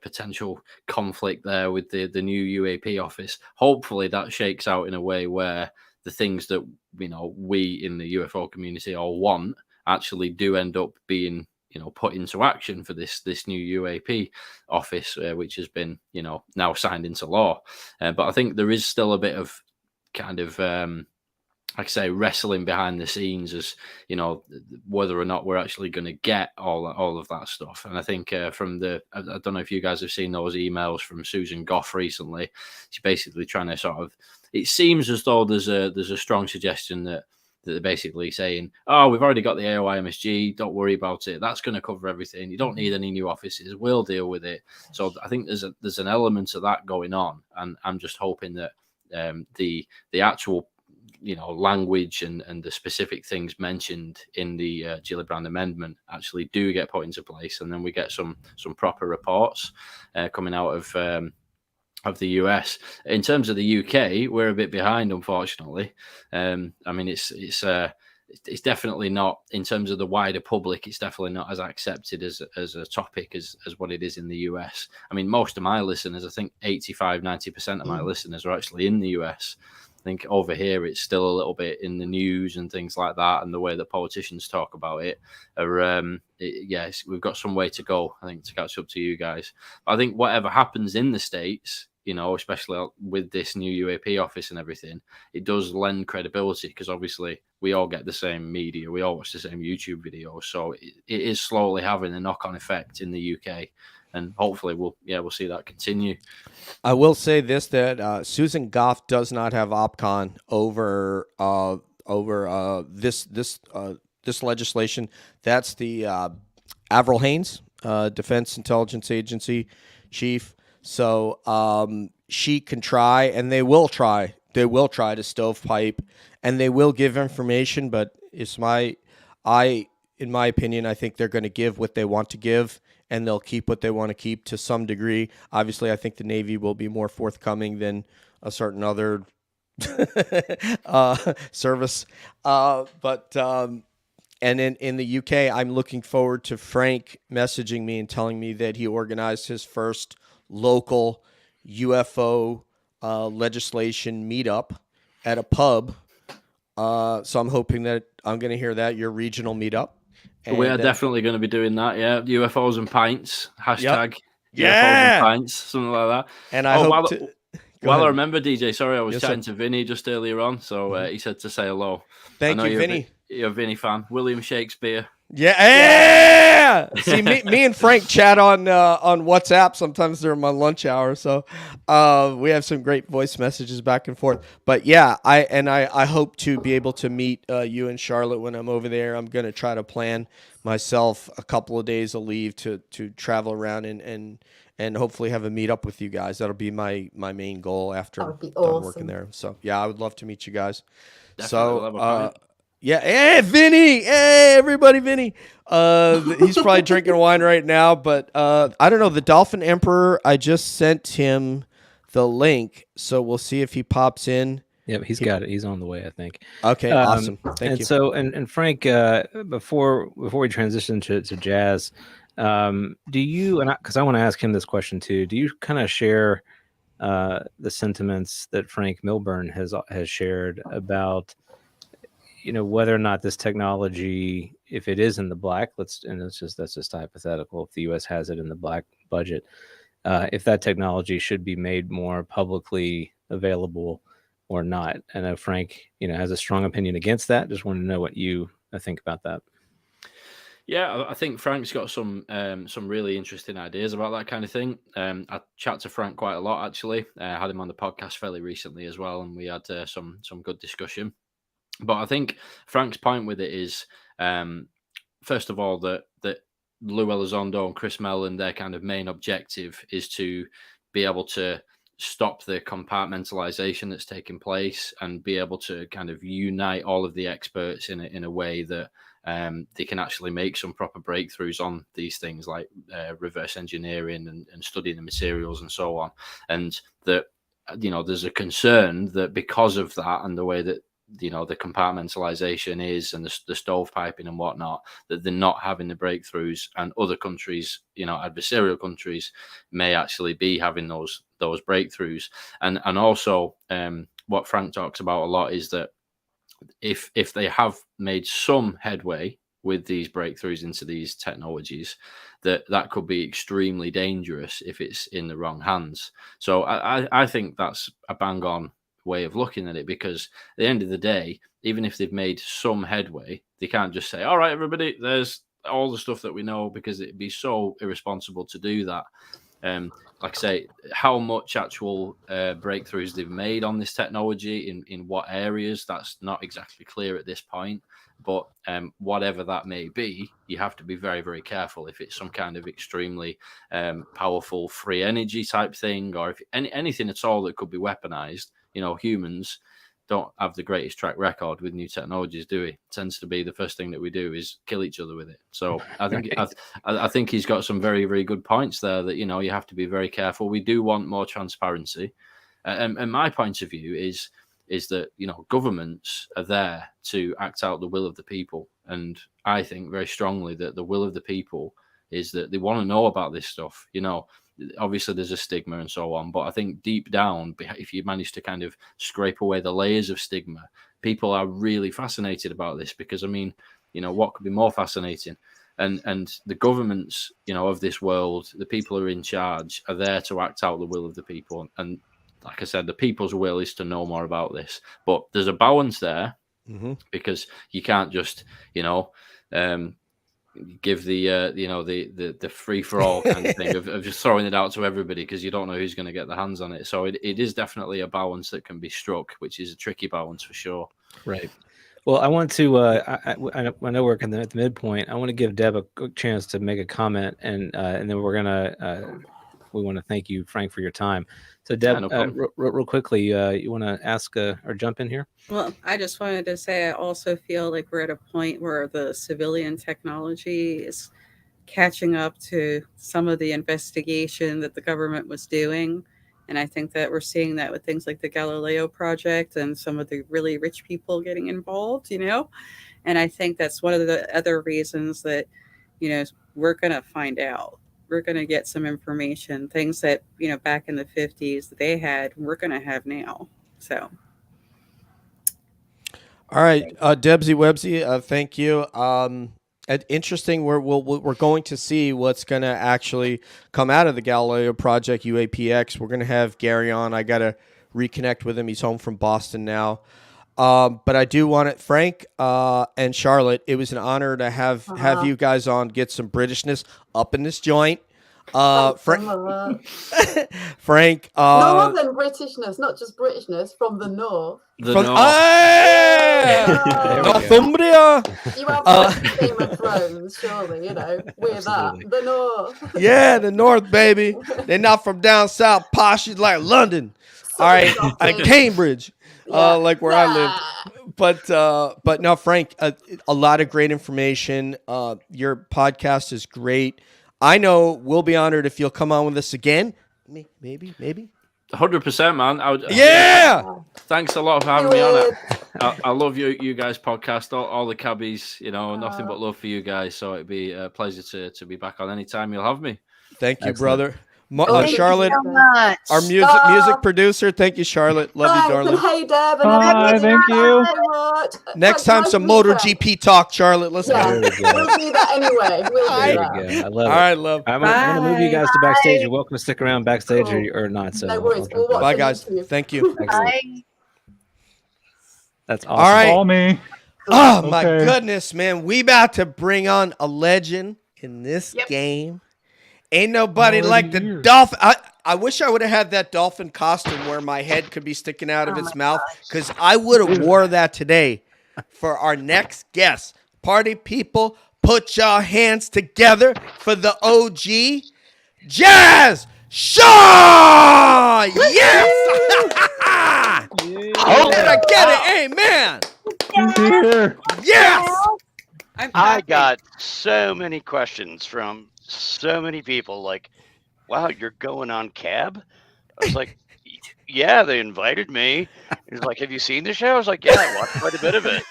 potential conflict there with the new UAP office. Hopefully that shakes out in a way where the things that we in the UFO community all want actually do end up being put into action for this new UAP office, which has been now signed into law. But I think there is still a bit of kind of like I say, wrestling behind the scenes as whether or not we're actually going to get all of that stuff. And I think I don't know if you guys have seen those emails from Susan Goff recently. She's basically trying to sort of, it seems as though there's a strong suggestion that they're basically saying, oh, we've already got the AOI MSG, don't worry about it, that's going to cover everything, you don't need any new offices, we'll deal with it. So I think there's an element of that going on, and I'm just hoping that the actual language and the specific things mentioned in the Gillibrand Amendment actually do get put into place, and then we get some proper reports coming out of the US. In terms of the UK, we're a bit behind, unfortunately. I mean, it's definitely not, in terms of the wider public, it's definitely not as accepted as a topic as what it is in the US. I mean, most of my listeners, I think 85-90% of my listeners are actually in the US. I think over here it's still a little bit in the news and things like that, and the way that politicians talk about it are yes, we've got some way to go, I think, to catch up to you guys. But I think whatever happens in the States, especially with this new UAP office and everything, it does lend credibility, because obviously we all get the same media, we all watch the same YouTube videos, so it is slowly having a knock-on effect in the UK. And hopefully we'll see that continue. I will say this, that Susan Goff does not have OPCON over this legislation. That's the Avril Haines, Defense Intelligence Agency chief. So she can try, and they will try. They will try to stovepipe, and they will give information. But in my opinion, I think they're going to give what they want to give, and they'll keep what they want to keep to some degree. Obviously, I think the Navy will be more forthcoming than a certain other service. And in the UK, I'm looking forward to Frank messaging me and telling me that he organized his first local UFO legislation meetup at a pub. So I'm hoping that I'm going to hear that, your regional meetup. And, we are definitely going to be doing that, yeah. UFOs and pints, hashtag UFOs and pints, something like that. And I hope I remember, DJ, sorry, I was chatting to Vinny just earlier on, so he said to say hello. Thank you, Vinny. You're a Vinny fan. William Shakespeare. Yeah. See, me and Frank chat on WhatsApp sometimes during my lunch hour, so we have some great voice messages back and forth. But yeah, I hope to be able to meet you and Charlotte when I'm over there. I'm going to try to plan myself a couple of days of leave to travel around and hopefully have a meet up with you guys. That'll be my main goal after I'm done working there. So yeah, I would love to meet you guys. Definitely. Yeah, hey, Vinny! Hey, everybody, Vinny! He's probably drinking wine right now, but I don't know. The Dolphin Emperor, I just sent him the link, so we'll see if he pops in. Yep, he's got it. He's on the way, I think. Okay, awesome. Thank you. So, and Frank, before we transition to jazz, do you, and because I want to ask him this question too, do you kind of share the sentiments that Frank Milburn has shared about, whether or not this technology, if it is in the black, that's just hypothetical, if the U.S. has it in the black budget, if that technology should be made more publicly available or not. I know Frank, has a strong opinion against that. Just want to know what you think about that. Yeah, I think Frank's got some really interesting ideas about that kind of thing. I chat to Frank quite a lot, actually. I had him on the podcast fairly recently as well, and we had some good discussion. But I think Frank's point with it is, first of all, that Lou Elizondo and Chris Mellon, their kind of main objective is to be able to stop the compartmentalization that's taking place and be able to kind of unite all of the experts in a way that they can actually make some proper breakthroughs on these things like reverse engineering and studying the materials and so on. And that, there's a concern that because of that and the way that, the compartmentalization is and the stovepiping and whatnot, that they're not having the breakthroughs, and other countries, adversarial countries may actually be having those breakthroughs. And also what Frank talks about a lot is that if they have made some headway with these breakthroughs into these technologies, that could be extremely dangerous if it's in the wrong hands. So I think that's a bang on way of looking at it, because at the end of the day, even if they've made some headway, they can't just say, all right, everybody, there's all the stuff that we know, because it'd be so irresponsible to do that. Like I say, how much actual breakthroughs they've made on this technology in what areas, that's not exactly clear at this point. But whatever that may be, you have to be very, very careful if it's some kind of extremely powerful free energy type thing, or if anything at all that could be weaponized. Humans don't have the greatest track record with new technologies, do we? It tends to be the first thing that we do is kill each other with it. So I think I think he's got some very, very good points there that, you have to be very careful. We do want more transparency. And my point of view is that, governments are there to act out the will of the people. And I think very strongly that the will of the people is that they want to know about this stuff. Obviously there's a stigma and so on, but I think deep down, if you manage to kind of scrape away the layers of stigma, people are really fascinated about this, because what could be more fascinating? And the governments, of this world, the people who are in charge, are there to act out the will of the people. And like I said, the people's will is to know more about this, but there's a balance there, because you can't just, give the free for all kind of thing of just throwing it out to everybody, because you don't know who's going to get their hands on it. So it is definitely a balance that can be struck, which is a tricky balance for sure. Right. Well, I want to. I know we're at the midpoint. I want to give Deb a quick chance to make a comment, and then we're gonna. We want to thank you, Frank, for your time. So, Deb, real quickly, you want to ask or jump in here? Well, I just wanted to say I also feel like we're at a point where the civilian technology is catching up to some of the investigation that the government was doing. And I think that we're seeing that with things like the Galileo project and some of the really rich people getting involved, And I think that's one of the other reasons that, we're going to find out. We're going to get some information, things that, back in the 50s that they had, we're going to have now. So. All right. Debsy Websy, thank you. Interesting. We're going to see what's going to actually come out of the Galileo project, UAPX. We're going to have Gary on. I got to reconnect with him. He's home from Boston now. But I do want it, Frank and Charlotte. It was an honor to have you guys on, get some Britishness up in this joint. Frank, Northern Britishness, not just Britishness, from the north. Northumbria. You have Game of Thrones, surely, we're that. The north. Yeah, the north, baby. They're not from down south, posh like London. All right, and Cambridge. Like where I live. But no, Frank, a lot of great information. Your podcast is great. I know we'll be honored if you'll come on with us again. Maybe. 100%, man. Yeah. Thanks a lot for having me on it. I love you guys' podcast. All the cabbies, nothing but love for you guys. So it'd be a pleasure to be back on anytime you'll have me. Thank you, brother. Thank Charlotte, you so much. our music producer. Thank you, Charlotte. Love you, Thanks, and darling. hey, Deb. And Hi, everybody, thank you. so much. Next Thanks, time, nice some to meet you. MotoGP talk, Charlotte. Let's Yeah, go. There we go. we'll do that anyway. We'll do There that. we go. I love All it. right, love. I'm gonna move you Bye. guys to backstage. You're welcome to stick around backstage Cool. or not. So No worries. I'll We'll jump watch in. Bye, on guys. YouTube. Thank you. Excellent. Bye. That's awesome. All right. Call me. Oh my Okay. goodness, man. We about to bring on a legend in this game. Ain't nobody Already like the here. dolphin. I wish I would have had that dolphin costume where my head could be sticking out of its mouth, because I would have wore that today for our next guest. Party people, put your hands together for the OG, Jazz Shaw! Yes! Did I get it? Amen. He's here. Yes. I'm I happy. got so many questions from so many people like, wow, you're going on cab? I was like, yeah, they invited me. He's like, have you seen the show? I was like, yeah, I watched quite a bit of it.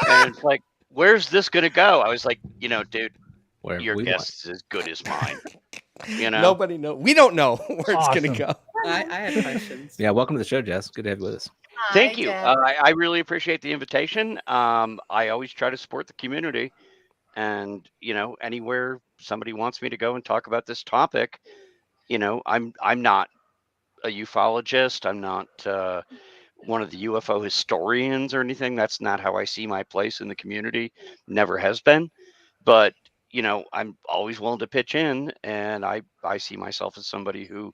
And it's like, where's this going to go? I was like, dude, Where your we guess is as good as mine. Nobody knows. We don't know where it's going to Awesome. go. I had questions. Yeah, welcome to the show, Jess. Good to have you with us. Thank Hi, you. Deb. I really appreciate the invitation. I always try to support the community, and anywhere somebody wants me to go and talk about this topic, I'm not a ufologist. I'm not one of the UFO historians or anything. That's not how I see my place in the community. Never has been. But I'm always willing to pitch in, and I see myself as somebody who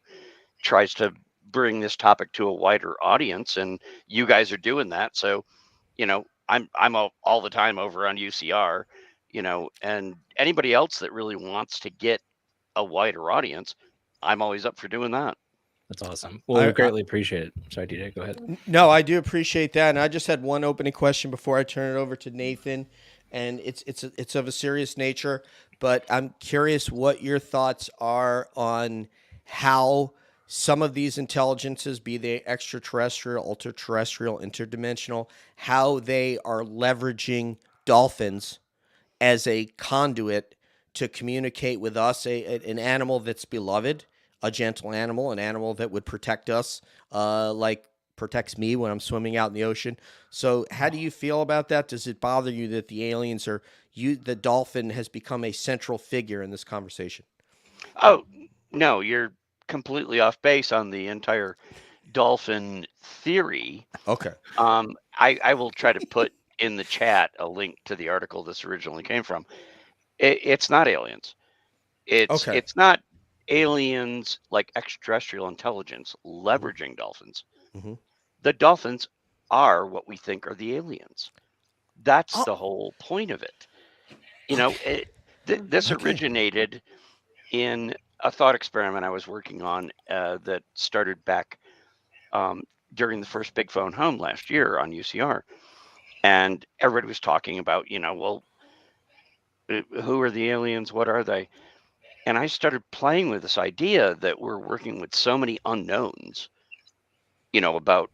tries to bring this topic to a wider audience, and you guys are doing that. So, I'm all the time over on UCR, and anybody else that really wants to get a wider audience, I'm always up for doing that. That's awesome. Well, I- we greatly appreciate it. Sorry, DJ, go ahead. No, I do appreciate that, and I just had one opening question before I turn it over to Nathan, and it's of a serious nature, but I'm curious what your thoughts are on how some of these intelligences, be they extraterrestrial, ultra-terrestrial, interdimensional, how they are leveraging dolphins as a conduit to communicate with us, an animal that's beloved, a gentle animal, an animal that would protect us, like protects me when I'm swimming out in the ocean. So how do you feel about that? Does it bother you that the aliens the dolphin has become a central figure in this conversation? Oh, no, you're completely off base on the entire dolphin theory. Okay. I will try to put in the chat a link to the article this originally came from. It's not aliens. It's not aliens like extraterrestrial intelligence leveraging dolphins. Mhm. The dolphins are what we think are the aliens. That's the whole point of it. This originated in a thought experiment I was working on that started back during the first Big Phone Home last year on UCR. And everybody was talking about, well, who are the aliens? What are they? And I started playing with this idea that we're working with so many unknowns, about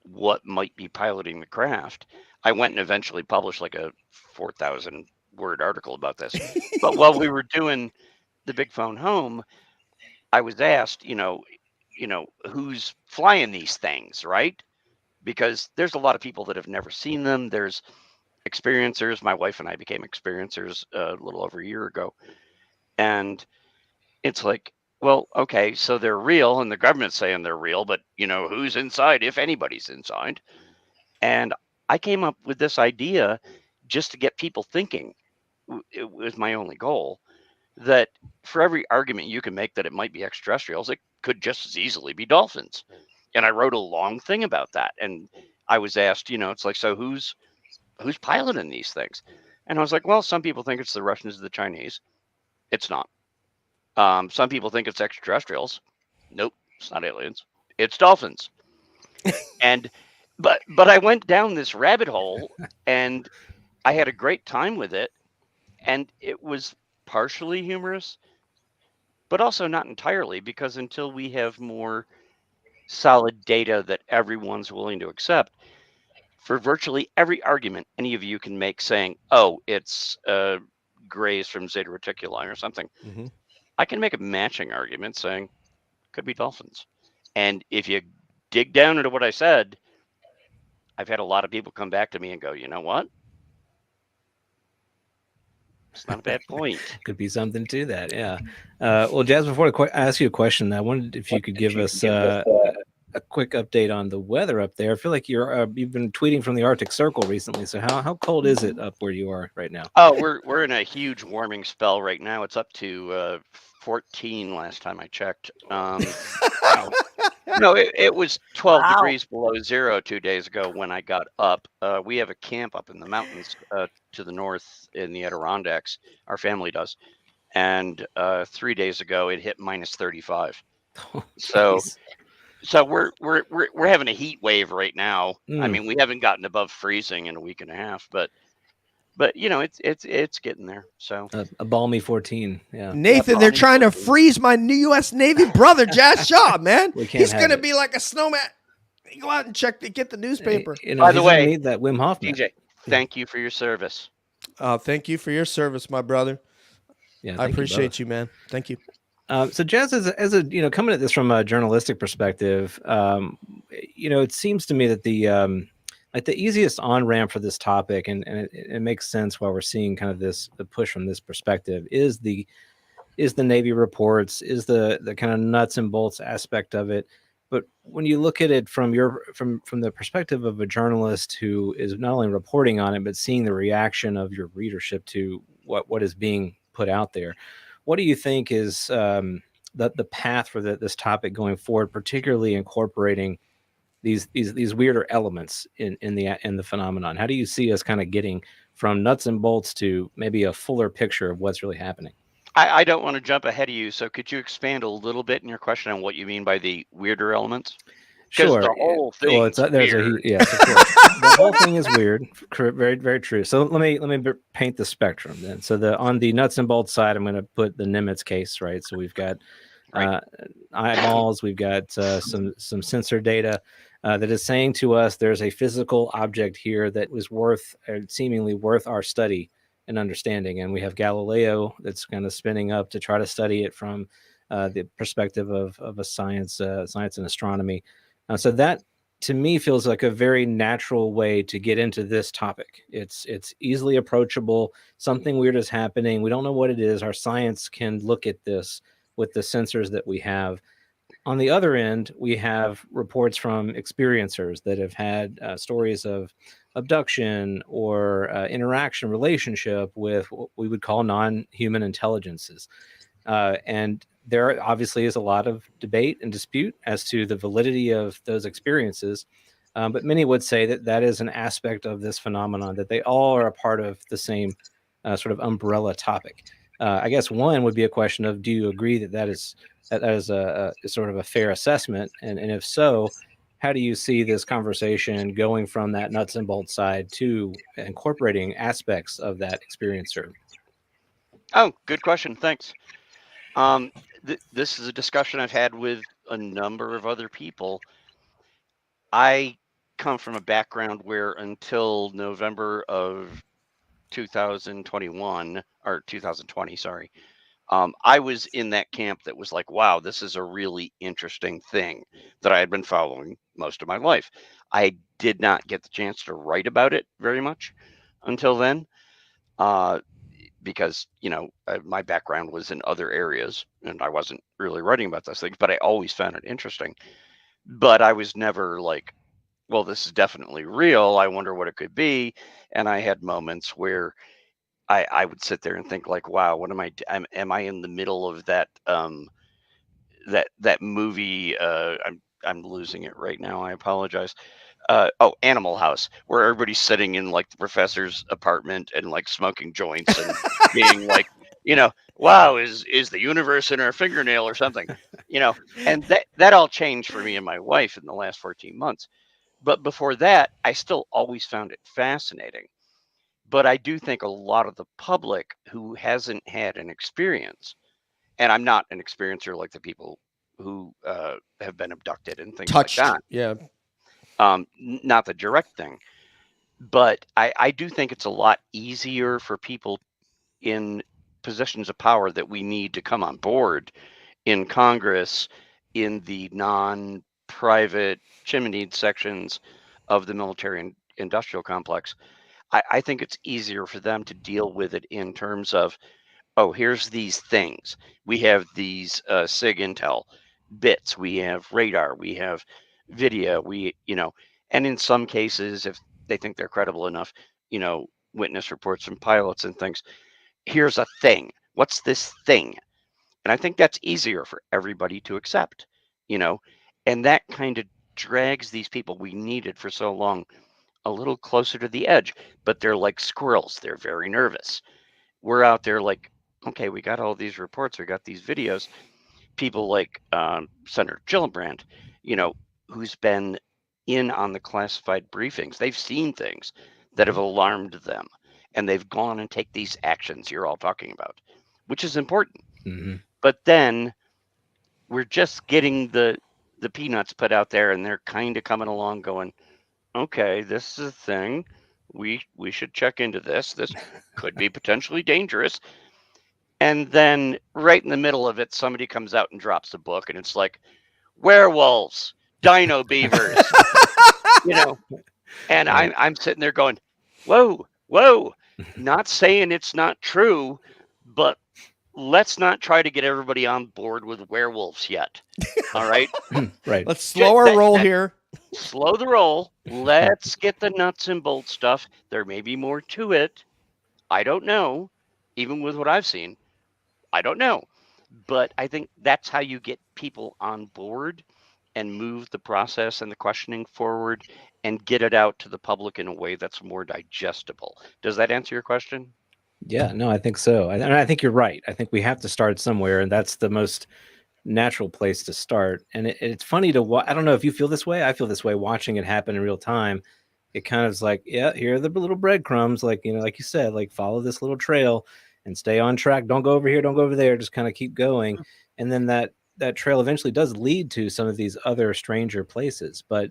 what might be piloting the craft. I went and eventually published like a 4,000 word article about this. But while we were doing the Big Phone Home, I was asked, who's flying these things, right? Because there's a lot of people that have never seen them. There's experiencers. My wife and I became experiencers a little over a year ago. And it's like, well, okay, so they're real and the government's saying they're real, but who's inside, if anybody's inside? And I came up with this idea just to get people thinking. It was my only goal, that for every argument you can make that it might be extraterrestrials, it could just as easily be dolphins. And I wrote a long thing about that. And I was asked, it's like, so who's piloting these things? And I was like, well, some people think it's the Russians or the Chinese. It's not. Some people think it's extraterrestrials. Nope, it's not aliens. It's dolphins. But I went down this rabbit hole and I had a great time with it. And it was partially humorous, but also not entirely, because until we have more solid data that everyone's willing to accept, for virtually every argument any of you can make saying, oh, it's Grays from Zeta Reticuli or something, I can make a matching argument saying could be dolphins. And if you dig down into what I said, I've had a lot of people come back to me and go, you know what? It's not a bad point. Could be something to that, yeah. Well, Jazz, before I ask you a question, I wondered if you could give us a quick update on the weather up there. I feel like you've been tweeting from the Arctic Circle recently. So how cold is it up where you are right now? Oh, we're in a huge warming spell right now. It's up to 14 last time I checked. No, it was 12 degrees below zero 2 days ago when I got up. We have a camp up in the mountains to the north in the Adirondacks. Our family does. And 3 days ago, it hit minus 35. Oh, so we're having a heat wave right now. I mean, we haven't gotten above freezing in a week and a half, but you know, it's getting there. So a balmy 14. Yeah, Nathan, they're trying to freeze my new U.S. Navy brother, Jazz Shaw. Man, he's gonna be like a snowman. Go out and get the newspaper. By the way, need that Wim Hof. DJ, thank you for your service. Thank you for your service, my brother. Yeah, I appreciate you, man. Thank you. So Jazz, as a coming at this from a journalistic perspective, it seems to me that the easiest on-ramp for this topic, and it makes sense why we're seeing kind of the push from this perspective, is the Navy reports, is the kind of nuts and bolts aspect of it. But when you look at it from the perspective of a journalist who is not only reporting on it, but seeing the reaction of your readership to what is being put out there, what do you think is the path for this topic going forward, particularly incorporating these weirder elements in the phenomenon? How do you see us kind of getting from nuts and bolts to maybe a fuller picture of what's really happening? I don't want to jump ahead of you, so could you expand a little bit in your question on what you mean by the weirder elements? Sure. The whole thing. Well, yes, of course. The whole thing is weird. Very, very true. So let me paint the spectrum then. So on the nuts and bolts side, I'm going to put the Nimitz case, right? So we've got eyeballs, we've got some sensor data that is saying to us there's a physical object here that was seemingly worth our study and understanding. And we have Galileo that's kind of spinning up to try to study it from the perspective of a science and astronomy. So that, to me, feels like a very natural way to get into this topic. It's easily approachable. Something weird is happening. We don't know what it is. Our science can look at this with the sensors that we have. On the other end, we have reports from experiencers that have had stories of abduction or interaction relationship with what we would call non-human intelligences. And there obviously is a lot of debate and dispute as to the validity of those experiences. But many would say that is an aspect of this phenomenon, that they all are a part of the same sort of umbrella topic. I guess one would be a question of, do you agree that is a sort of a fair assessment? And if so, how do you see this conversation going from that nuts and bolts side to incorporating aspects of that experiencer? Oh, good question. Thanks. This is a discussion I've had with a number of other people. I come from a background where until November of 2021 or 2020, sorry, I was in that camp that was like, wow, this is a really interesting thing that I had been following most of my life. I did not get the chance to write about it very much until then. Because, my background was in other areas and I wasn't really writing about those things, but I always found it interesting. But I was never like, well, this is definitely real. I wonder what it could be. And I had moments where I would sit there and think like, wow, what am I in the middle of that, that movie? I'm losing it right now. I apologize. Animal House, where everybody's sitting in like the professor's apartment and like smoking joints and being like, wow, is the universe in our fingernail or something, and that all changed for me and my wife in the last 14 months. But before that, I still always found it fascinating. But I do think a lot of the public who hasn't had an experience, and I'm not an experiencer like the people who have been abducted and things like that. Yeah. Not the direct thing, but I do think it's a lot easier for people in positions of power that we need to come on board in Congress, in the non-private chimneyed sections of the military and industrial complex, I think it's easier for them to deal with it in terms of, oh, here's these things. We have these SIG intel bits, we have radar, we have video, and in some cases, if they think they're credible enough, witness reports from pilots and things. Here's a thing. What's this thing? And I think that's easier for everybody to accept, and that kind of drags these people we needed for so long a little closer to the edge. But they're like squirrels. They're very nervous. We're out there like, okay, we got all these reports, we got these videos. People like Senator Gillibrand, who's been in on the classified briefings. They've seen things that have alarmed them, and they've gone and take these actions you're all talking about, which is important. Mm-hmm. But then we're just getting the peanuts put out there, and they're kind of coming along going, okay, this is a thing. We should check into this. This could be potentially dangerous. And then right in the middle of it, somebody comes out and drops a book, and it's like, werewolves, dino beavers, and I'm sitting there going, whoa, not saying it's not true, but let's not try to get everybody on board with werewolves yet. All right. Right. Let's slow our roll here. Slow the roll. Let's get the nuts and bolts stuff. There may be more to it. I don't know. Even with what I've seen, I don't know. But I think that's how you get people on board and move the process and the questioning forward and get it out to the public in a way that's more digestible. Does that answer your question? Yeah, no, I think so. And I think you're right. I think we have to start somewhere, and that's the most natural place to start. And it's funny to watch. I don't know if you feel this way. I feel this way watching it happen in real time. It kind of is like, yeah, here are the little breadcrumbs, like, like you said, like follow this little trail and stay on track. Don't go over here, don't go over there. Just kind of keep going. And then that trail eventually does lead to some of these other stranger places, but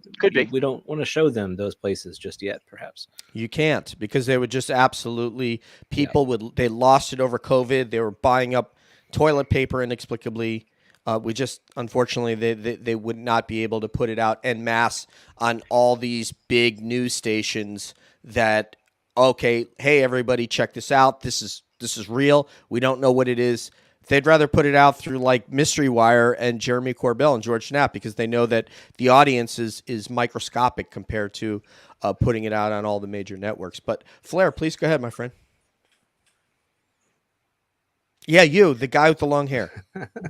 we don't want to show them those places just yet, perhaps. You can't, because they would just absolutely, they lost it over COVID. They were buying up toilet paper inexplicably. Unfortunately, they would not be able to put it out en masse on all these big news stations that, okay, hey, everybody, check this out. This is real. We don't know what it is. They'd rather put it out through like Mystery Wire and Jeremy Corbell and George Knapp, because they know that the audience is microscopic compared to putting it out on all the major networks. But Flair, please go ahead, my friend. Yeah, you, the guy with the long hair.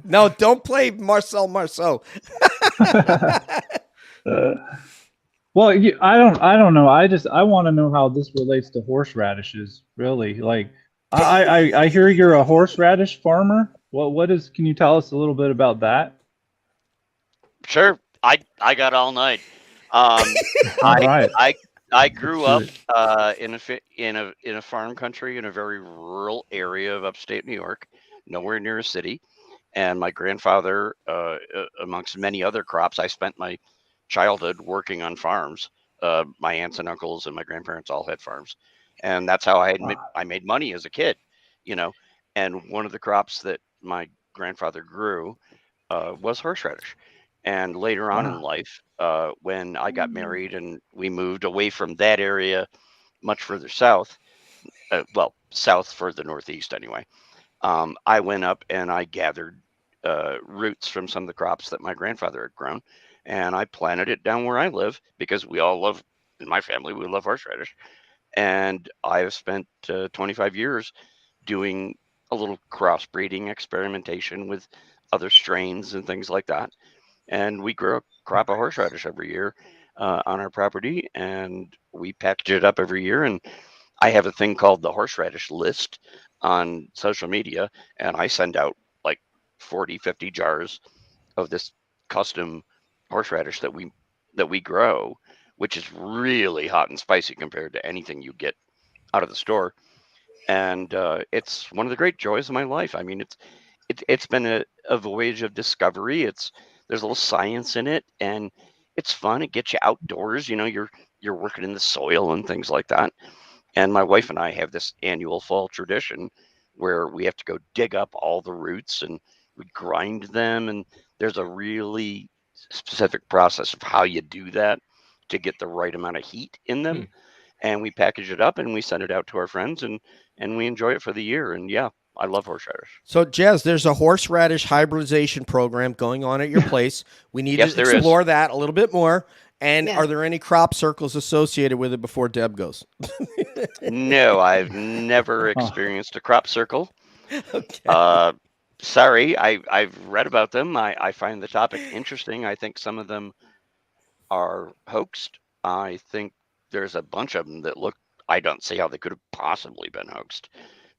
No, don't play Marcel Marceau. Well, I don't know. I want to know how this relates to horseradishes. Really, like. I hear you're a horseradish farmer. Can you tell us a little bit about that? Sure. I got all night. All right. I grew up in a farm country in a very rural area of upstate New York, nowhere near a city. And my grandfather, amongst many other crops, I spent my childhood working on farms. My aunts and uncles and my grandparents all had farms. And that's how I made money as a kid, and one of the crops that my grandfather grew was horseradish. And later on in life, when I got married and we moved away from that area, much further south, south for the Northeast anyway, I went up and I gathered roots from some of the crops that my grandfather had grown, and I planted it down where I live, because in my family, we love horseradish. And I have spent 25 years doing a little crossbreeding experimentation with other strains and things like that. And we grow a crop of horseradish every year on our property, and we package it up every year. And I have a thing called the horseradish list on social media, and I send out like 40, 50 jars of this custom horseradish that we grow, which is really hot and spicy compared to anything you get out of the store. And it's one of the great joys of my life. I mean, it's been a voyage of discovery. There's a little science in it, and it's fun. It gets you outdoors. You're working in the soil and things like that. And my wife and I have this annual fall tradition where we have to go dig up all the roots and we grind them. And there's a really specific process of how you do that to get the right amount of heat in them. And we package it up and we send it out to our friends, and we enjoy it for the year. And yeah, I love horseradish. So, Jazz, there's a horseradish hybridization program going on at your place. We need to explore that a little bit more. And are there any crop circles associated with it before Deb goes? No, I've never experienced a crop circle. Okay. Sorry, I've read about them. I find the topic interesting. I think some of them are hoaxed. I think there's a bunch of them that look, I don't see how they could have possibly been hoaxed.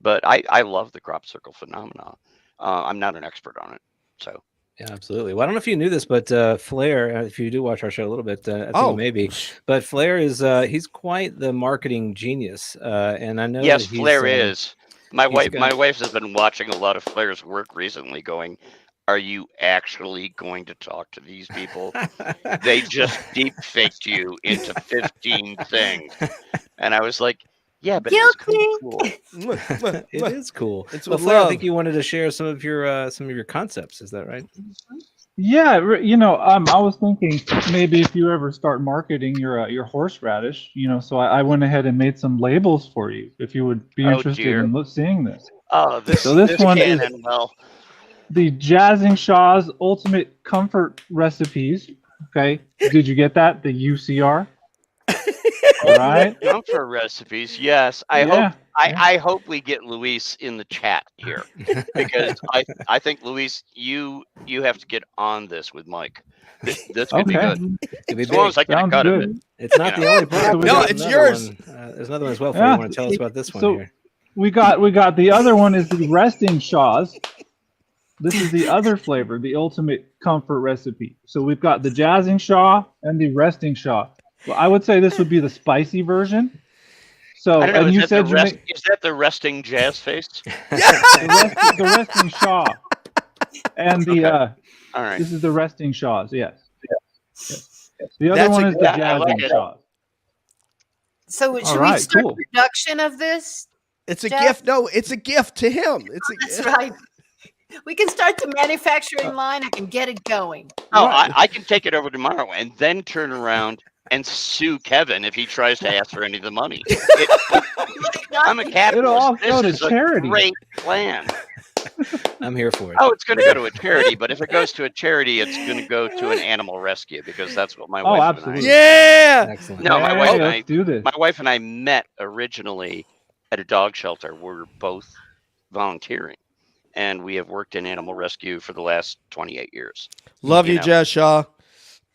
But I love the crop circle phenomenon. I'm not an expert on it, so. Yeah, absolutely. Well, I don't know if you knew this, but Flair, if you do watch our show a little bit, I think maybe. But Flair is he's quite the marketing genius, and I know. Yes, Flair is. My wife has been watching a lot of Flair's work recently, going, "Are you actually going to talk to these people? They just deep faked you into 15 things," and I was like, "Yeah, but it's cool." It is cool. Well, Flair, I think you wanted to share some of your concepts. Is that right? Yeah, I was thinking maybe if you ever start marketing your horseradish, so I went ahead and made some labels for you if you would be interested in seeing this. Oh, this one is the Jazzing Shaw's Ultimate Comfort Recipes. Okay, did you get that? The UCR. All right. Comfort recipes, yes. I hope we get Luis in the chat here, because I think, Luis, you have to get on this with Mike. This could be good. As long as I get a cut of it. It's not the only part. No, it's yours. There's another one as well. You want to tell us about this one here? We got the other one is the Resting Shaws. This is the other flavor, the Ultimate Comfort Recipe. So we've got the Jazzing Shaw and the Resting Shaw. Well, I would say this would be the spicy version. So, I don't know, and is that the resting jazz face? the resting Shaw, and the all right. This is the Resting Shaws. Yes. The other one is the Jazzing Shaws. So should we start production of this? It's a gift. No, it's a gift to him. That's right. We can start the manufacturing line. I can get it going. Oh, I can take it over tomorrow and then turn around and sue Kevin if he tries to ask for any of the money. I'm a capitalist. It'll all go to charity. Great plan. I'm here for it. Oh, it's going to go to a charity, but if it goes to a charity, it's going to go to an animal rescue, because that's what my wife absolutely. and I. Yeah. Excellent. No, my wife and I. Do this. My wife and I met originally at a dog shelter where we were both volunteering, and we have worked in animal rescue for the last 28 years. Love you, Jess Shaw.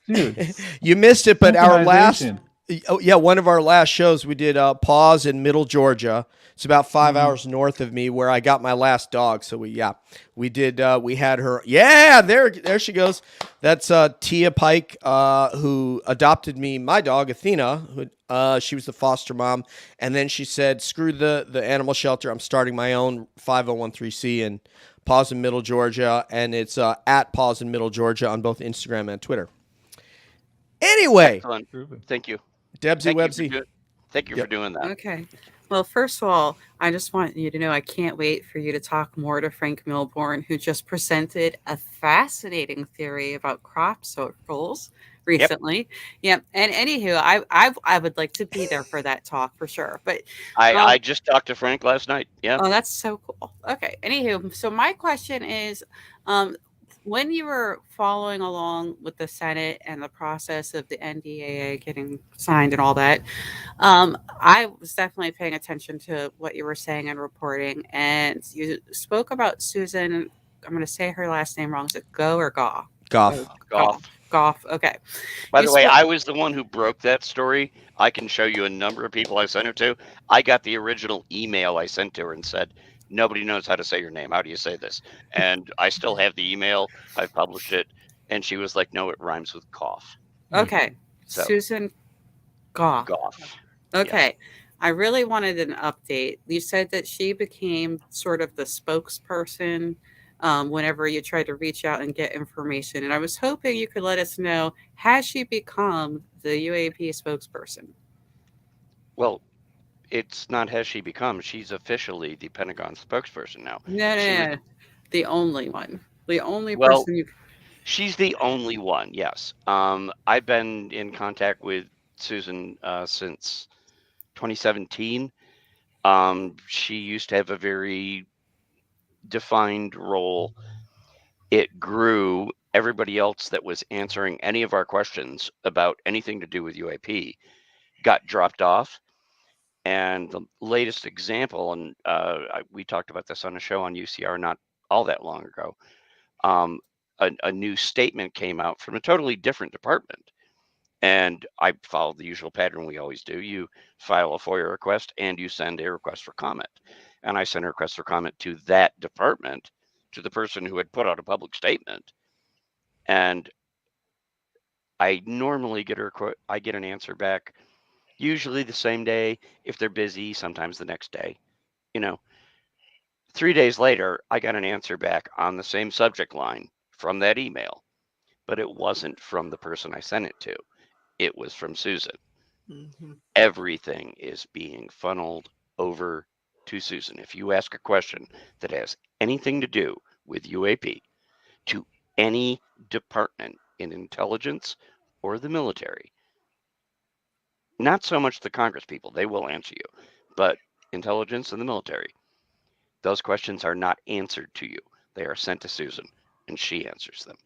Dude, you missed it, but one of our last shows we did Paws in Middle Georgia. It's about 5 hours north of me, where I got my last dog. So we had her. Yeah, there she goes. That's Tia Pike, who adopted my dog Athena. Who she was the foster mom, and then she said, "Screw the animal shelter. I'm starting my own 5013C in Paws in Middle Georgia," and it's at Paws in Middle Georgia on both Instagram and Twitter. Anyway, excellent. Thank you, Debsy Websy. Thank you for doing that. Okay. Well, first of all, I just want you to know I can't wait for you to talk more to Frank Milbourne, who just presented a fascinating theory about crop circles recently. Yep. And anywho, I would like to be there for that talk for sure. But I just talked to Frank last night. Yeah. Oh, that's so cool. Okay. Anywho, so my question is, when you were following along with the Senate and the process of the NDAA getting signed and all that, I was definitely paying attention to what you were saying and reporting. And you spoke about Susan. I'm going to say her last name wrong. Is it Go or Goff? Goff. Okay. By the way, I was the one who broke that story. I can show you a number of people I sent it to. I got the original email I sent to her and said, "Nobody knows how to say your name. How do you say this?" And I still have the email. I published it. And she was like, "No, it rhymes with cough." Okay. So, Susan Goff. Okay. Yeah. I really wanted an update. You said that she became sort of the spokesperson whenever you tried to reach out and get information. And I was hoping you could let us know, has she become the UAP spokesperson? Well, it's not has she become. She's officially the Pentagon spokesperson now. No. The only one. The only Well, person you. she's the only one, yes. I've been in contact with Susan since 2017. She used to have a very defined role. It grew. Everybody else that was answering any of our questions about anything to do with UAP got dropped off. And the latest example, and we talked about this on a show on UCR not all that long ago, a new statement came out from a totally different department. And I followed the usual pattern we always do. You file a FOIA request and you send a request for comment. And I sent a request for comment to that department, to the person who had put out a public statement. And I normally get an answer back, usually the same day. If they're busy, sometimes the next day. 3 days later, I got an answer back on the same subject line from that email, but it wasn't from the person I sent it to. It was from Susan. Mm-hmm. Everything is being funneled over to Susan. If you ask a question that has anything to do with UAP to any department in intelligence or the military, not so much the Congress people, they will answer you, but intelligence and the military, those questions are not answered to you. They are sent to Susan, and she answers them.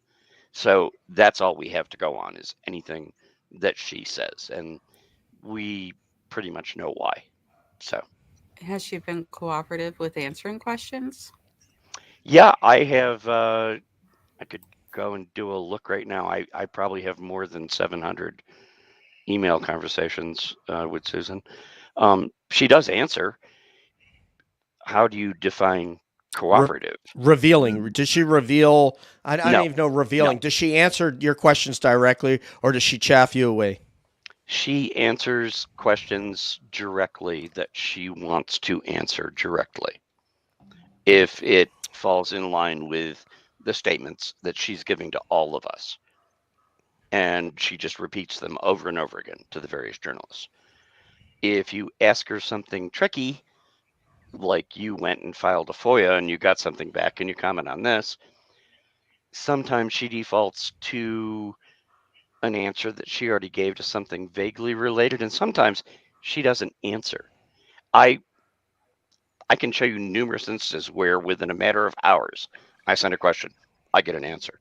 So that's all we have to go on, is anything that she says, and we pretty much know why. So Has she been cooperative with answering questions? yeah, I have. I could go and do a look right now. I probably have more than 700 email conversations with Susan. She does answer. How do you define cooperative? Revealing. Does she reveal? I don't No. even know revealing. No. Does she answer your questions directly, or does she chaff you away? She answers questions directly that she wants to answer directly, if it falls in line with the statements that she's giving to all of us. And she just repeats them over and over again to the various journalists. If you ask her something tricky, like you went and filed a FOIA and you got something back and you comment on this, sometimes she defaults to an answer that she already gave to something vaguely related, and sometimes she doesn't answer. I can show you numerous instances where within a matter of hours, I send a question, I get an answer.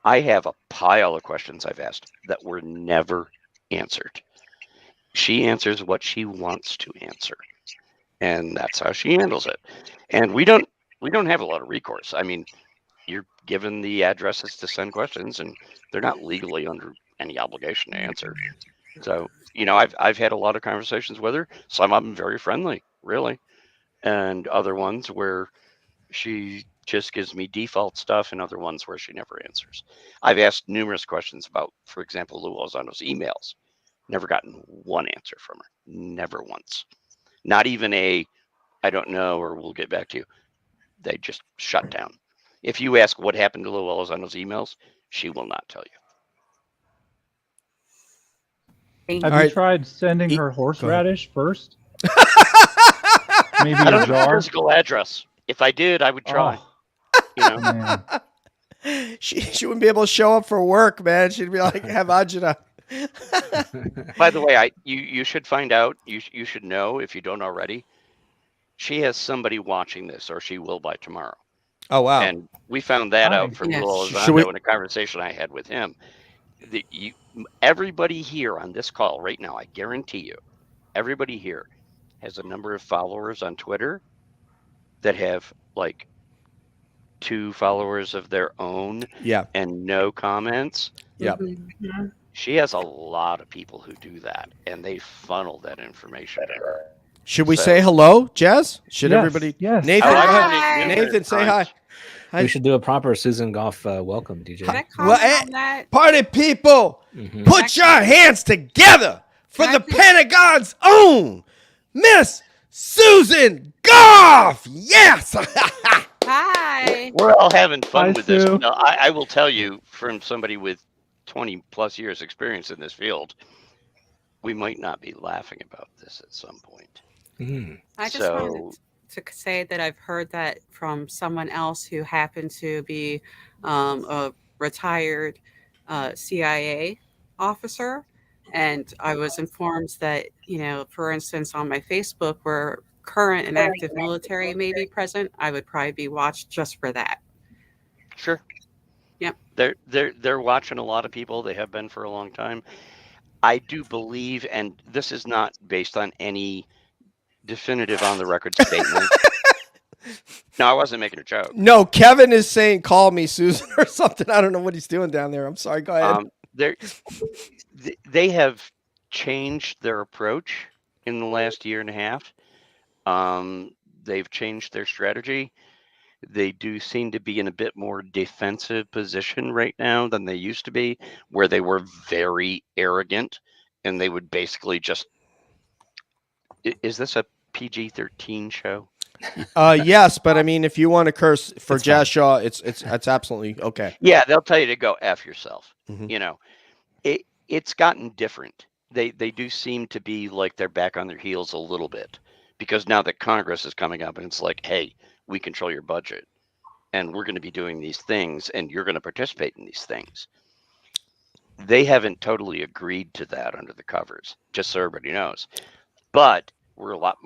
I have a pile of questions I've asked that were never answered. She answers what she wants to answer, and that's how she handles it. And we don't have a lot of recourse. I mean, you're given the addresses to send questions, and they're not legally under any obligation to answer. So, I've had a lot of conversations with her. Some of them very friendly, really, and other ones where she just gives me default stuff, and other ones where she never answers. I've asked numerous questions about, for example, Lou Lozano's emails. Never gotten one answer from her. Never once. Not even I don't know, or we'll get back to you. They just shut down. If you ask what happened to Lou Lozano's emails, she will not tell you. Have you tried sending her horseradish first? Maybe I don't a have a jar? physical address. If I did, I would try. Man. She wouldn't be able to show up for work, man. She'd be like, have agita. By the way, you should find out, you should know, if you don't already, she has somebody watching this, or she will by tomorrow. Oh, wow. And we found that out from Yes. Lou Should we- Lozano in a conversation I had with him. Everybody here on this call right now, I guarantee you, everybody here has a number of followers on Twitter that have like 2 followers of their own, Yeah. and no comments. Yeah. Mm-hmm. She has a lot of people who do that, and they funnel that information to her. Should we So- say hello, Jazz? Should Yes, everybody? yes. Nathan, I've go done ahead. it numerous Nathan, say hi. times. Hi. We should do a proper Susan Goff welcome, DJ. Can I Well, comment on that? Party people, Mhm. put your hands together for the Pentagon's own Miss Susan Goff. Yes. Hi. We're all having fun Hi, with this. Sue. No, I will tell you, from somebody with 20 plus years experience in this field, we might not be laughing about this at some point. I just wanted to say that I've heard that from someone else who happened to be a retired CIA officer. And I was informed that, for instance, on my Facebook, where current and active military may be present, I would probably be watched just for that. Sure. Yep. They're watching a lot of people. They have been for a long time. I do believe, and this is not based on any definitive on the record statement. No, I wasn't making a joke. No, Kevin is saying, "Call me, Susan," or something. I don't know what he's doing down there. I'm sorry. Go ahead. They have changed their approach in the last year and a half. They've changed their strategy. They do seem to be in a bit more defensive position right now than they used to be, where they were very arrogant and they would basically just. Is this a PG-13 show? Yes, but I mean, if you want to curse for Jazz Shaw, it's absolutely okay. Yeah, they'll tell you to go F yourself. Mm-hmm. It's gotten different. They do seem to be like they're back on their heels a little bit, because now that Congress is coming up and it's like, hey, we control your budget and we're going to be doing these things and you're going to participate in these things. They haven't totally agreed to that under the covers, just so everybody knows. But we're a lot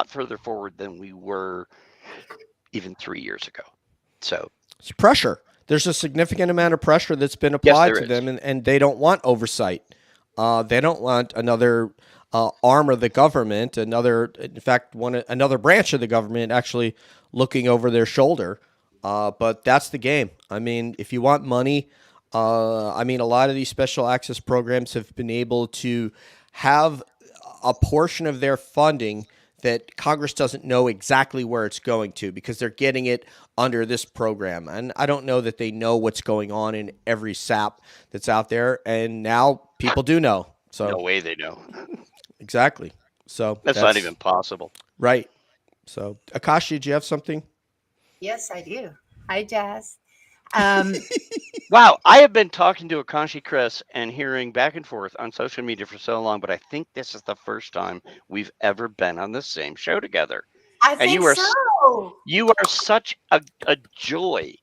further forward than we were even 3 years ago. So it's pressure. There's a significant amount of pressure that's been applied to them, and they don't want oversight. They don't want another arm of the government, another branch of the government actually looking over their shoulder. But that's the game. I mean, if you want money, a lot of these special access programs have been able to have a portion of their funding that Congress doesn't know exactly where it's going to, because they're getting it under this program. And I don't know that they know what's going on in every SAP that's out there. And now people do know. So no way they know. Exactly. So that's not even possible. Right. So Akashi, did you have something? Yes, I do. Hi, Jazz. Wow, I have been talking to Akanshi Chris and hearing back and forth on social media for so long, but I think this is the first time we've ever been on the same show together. I think so. You are such a joy,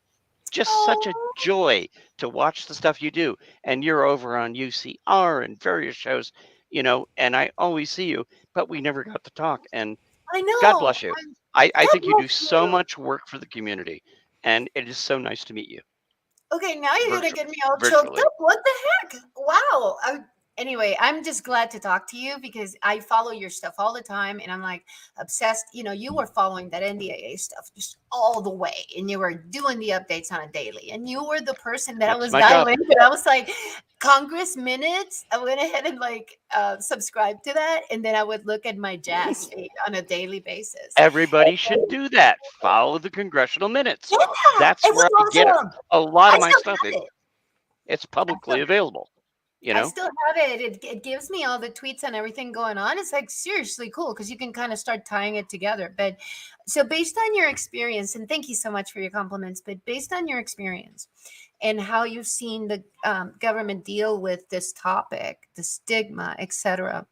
just such a joy to watch the stuff you do. And you're over on UCR and various shows, and I always see you, but we never got to talk. And I know. God bless you. I think you do so much work for the community, and it is so nice to meet you. Okay, now you're going to get me all choked up. What the heck? Wow. Anyway, I'm just glad to talk to you because I follow your stuff all the time and I'm like obsessed. You were following that NDAA stuff just all the way and you were doing the updates on a daily and you were the person that I was dialing. And I was like, Congress minutes. I went ahead and subscribe to that. And then I would look at my Jazz feed on a daily basis. Everybody should do that. Follow the congressional minutes. Yeah, that's where I get a lot of my stuff. It's publicly available. I still have it. It gives me all the tweets and everything going on. It's like seriously cool because you can kind of start tying it together. But so based on your experience, and thank you so much for your compliments, but based on your experience and how you've seen the government deal with this topic, the stigma, etc.,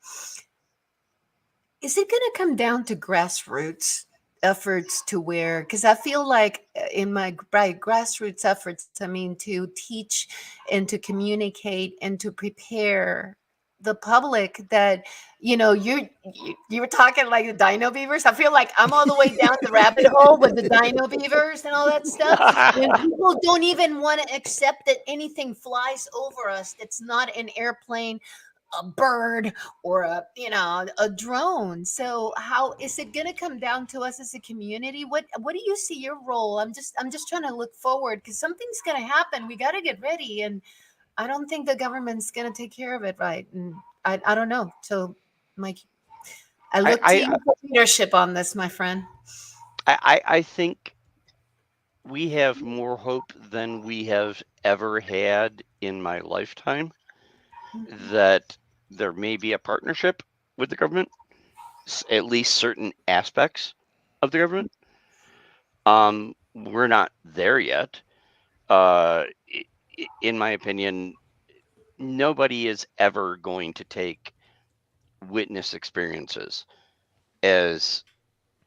is it going to come down to grassroots efforts to where, because I feel like in my grassroots efforts, to teach and to communicate and to prepare the public that, you were talking like the dino beavers. I feel like I'm all the way down the rabbit hole with the dino beavers and all that stuff. And people don't even want to accept that anything flies over us that's not an airplane, a bird, or a drone. So how is it going to come down to us as a community? What do you see your role? I'm just trying to look forward because something's going to happen. We got to get ready, and I don't think the government's going to take care of it right. And I don't know. So, Mike, I look to you for leadership on this, my friend. I think we have more hope than we have ever had in my lifetime. That there may be a partnership with the government, at least certain aspects of the government. We're not there yet. In my opinion, nobody is ever going to take witness experiences as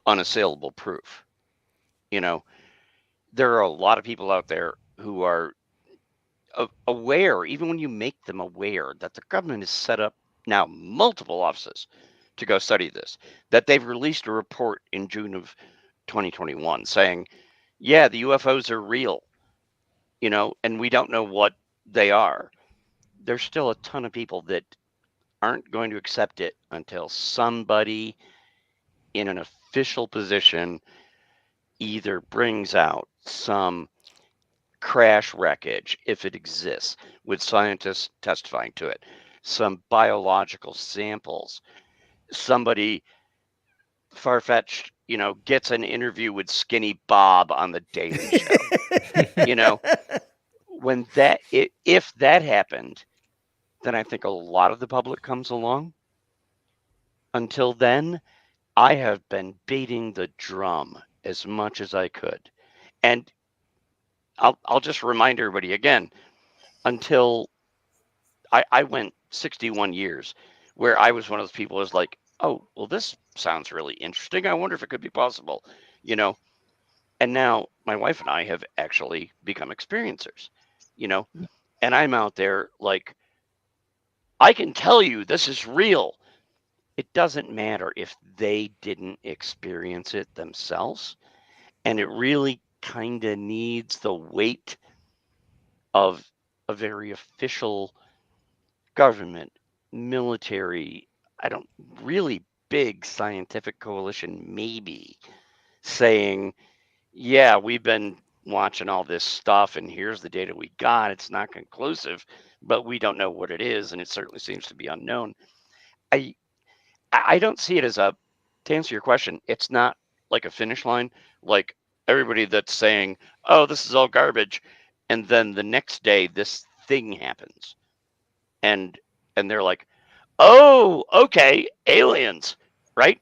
unassailable proof. You know, there are a lot of people out there who are aware, even when you make them aware, that the government has set up now multiple offices to go study this, that they've released a report in June of 2021 saying, yeah, the UFOs are real, you know, and we don't know what they are. There's still a ton of people that aren't going to accept it until somebody in an official position either brings out some crash wreckage, if it exists, with scientists testifying to it, some biological samples, somebody far-fetched, you know, gets an interview with Skinny Bob on the Daily Show. You know, when if that happened, then I think a lot of the public comes along. Until then, I have been beating the drum as much as I could. And I'll just remind everybody again, until I went 61 years where I was one of those people who was like, oh, well, this sounds really interesting. I wonder if it could be possible, you know. And now my wife and I have actually become experiencers, you know, and I'm out there like, I can tell you this is real. It doesn't matter if they didn't experience it themselves. And it really kind of needs the weight of a very official government, military, really big scientific coalition, maybe saying, yeah, we've been watching all this stuff and here's the data we got. It's not conclusive, but we don't know what it is. And it certainly seems to be unknown. I don't see it as to answer your question, it's not like a finish line, like everybody that's saying, oh, this is all garbage. And then the next day, this thing happens. And they're like, oh, okay, aliens, right?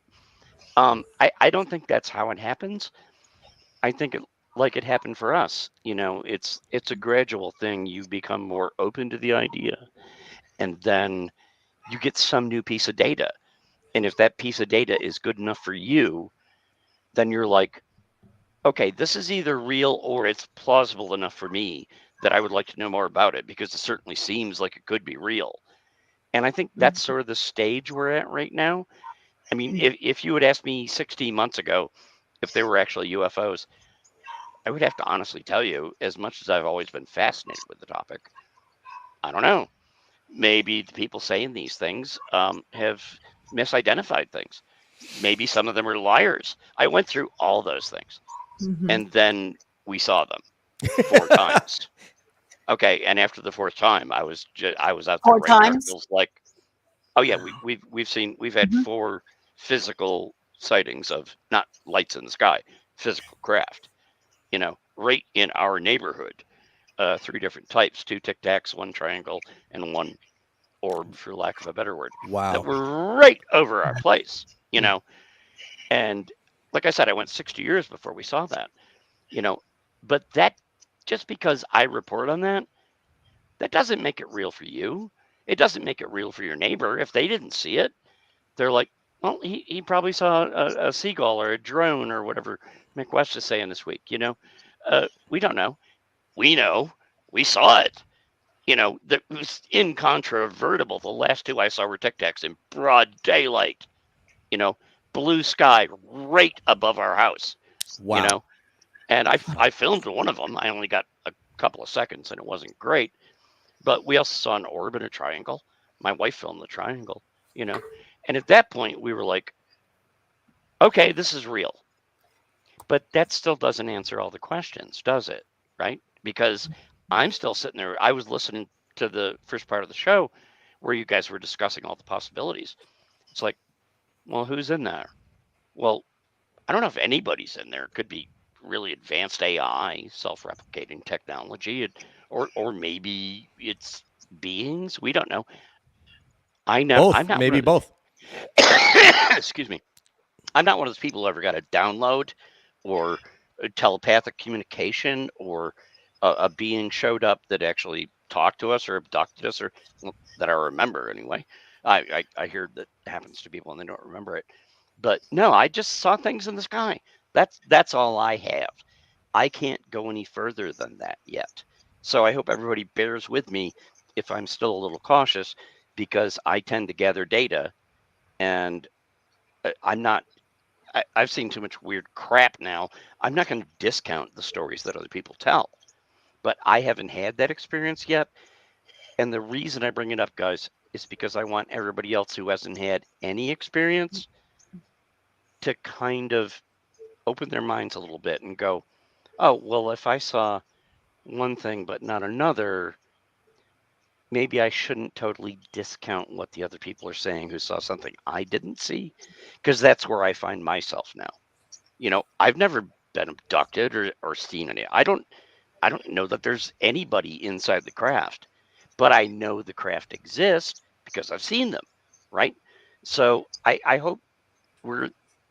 I don't think that's how it happens. I think it happened for us. You know, it's a gradual thing. You become more open to the idea, and then you get some new piece of data. And if that piece of data is good enough for you, then you're like, okay, this is either real or it's plausible enough for me that I would like to know more about it because it certainly seems like it could be real. And I think that's sort of the stage we're at right now. I mean, if you had asked me 16 months ago if there were actually UFOs, I would have to honestly tell you, as much as I've always been fascinated with the topic, I don't know. Maybe the people saying these things have misidentified things. Maybe some of them are liars. I went through all those things. And then we saw them 4 times. Okay, and after the 4th time, I was out there writing articles like, oh yeah, we've had 4 physical sightings of not lights in the sky, physical craft, you know, right in our neighborhood. 3 different types, 2 tic tacs, 1 triangle, and 1 orb, for lack of a better word. Wow. That were right over our place, you know. And like I said, I went 60 years before we saw that, you know. But that, just because I report on that, that doesn't make it real for you. It doesn't make it real for your neighbor. If they didn't see it, they're like, well, he probably saw a seagull or a drone or whatever McWest is saying this week, you know. We don't know. We know. We saw it. You know, that was incontrovertible. The last 2 I saw were Tic Tacs in broad daylight. You know, blue sky right above our house. Wow. You know, and I filmed one of them. I only got a couple of seconds, and it wasn't great. But we also saw an orb and a triangle. My wife filmed the triangle. You know, and at that point we were like, okay, this is real. But that still doesn't answer all the questions, does it? Right? Because I'm still sitting there. I was listening to the first part of the show where you guys were discussing all the possibilities. It's like, well, who's in there? Well, I don't know if anybody's in there. It could be really advanced AI, self-replicating technology, or maybe it's beings. We don't know. I know. Both. I'm not maybe both. Excuse me. I'm not one of those people who ever got a download or a telepathic communication or a being showed up that actually talked to us or abducted us, or that I remember anyway. I hear that happens to people and they don't remember it. But no, I just saw things in the sky. That's all I have. I can't go any further than that yet. So I hope everybody bears with me if I'm still a little cautious, because I tend to gather data, and I'm not. I've seen too much weird crap now. I'm not going to discount the stories that other people tell, but I haven't had that experience yet. And the reason I bring it up, guys, is because I want everybody else who hasn't had any experience to kind of open their minds a little bit and go, oh, well, if I saw one thing but not another, maybe I shouldn't totally discount what the other people are saying who saw something I didn't see, because that's where I find myself now. I've never been abducted or seen any. I don't know that there's anybody inside the craft, but I know the craft exists because I've seen them, right? So I hope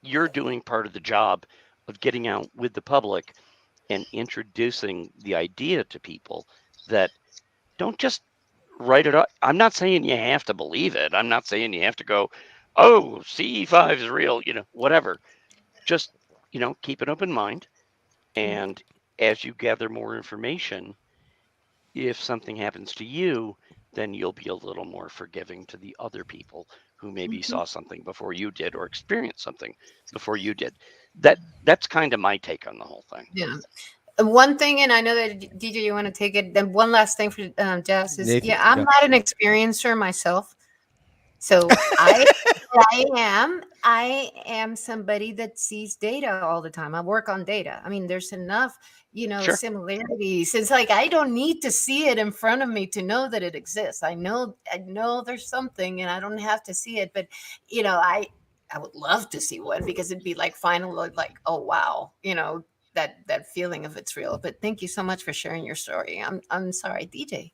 you're doing part of the job of getting out with the public and introducing the idea to people that don't just write it up. I'm not saying you have to believe it. I'm not saying you have to go, oh, CE5 is real, whatever. Just, keep an open mind. And as you gather more information, if something happens to you, then you'll be a little more forgiving to the other people who maybe saw something before you did or experienced something before you did. That's kind of my take on the whole thing. Yeah. One thing, and I know that DJ, you want to take it. Then one last thing for Jess is, Nathan, I'm not an experiencer myself, so I am somebody that sees data all the time. I work on data. I mean, there's enough, Sure. similarities. It's like I don't need to see it in front of me to know that it exists. I know there's something, and I don't have to see it. But I would love to see one, because it'd be like finally like, oh wow, that feeling of it's real. But thank you so much for sharing your story. I'm sorry, DJ.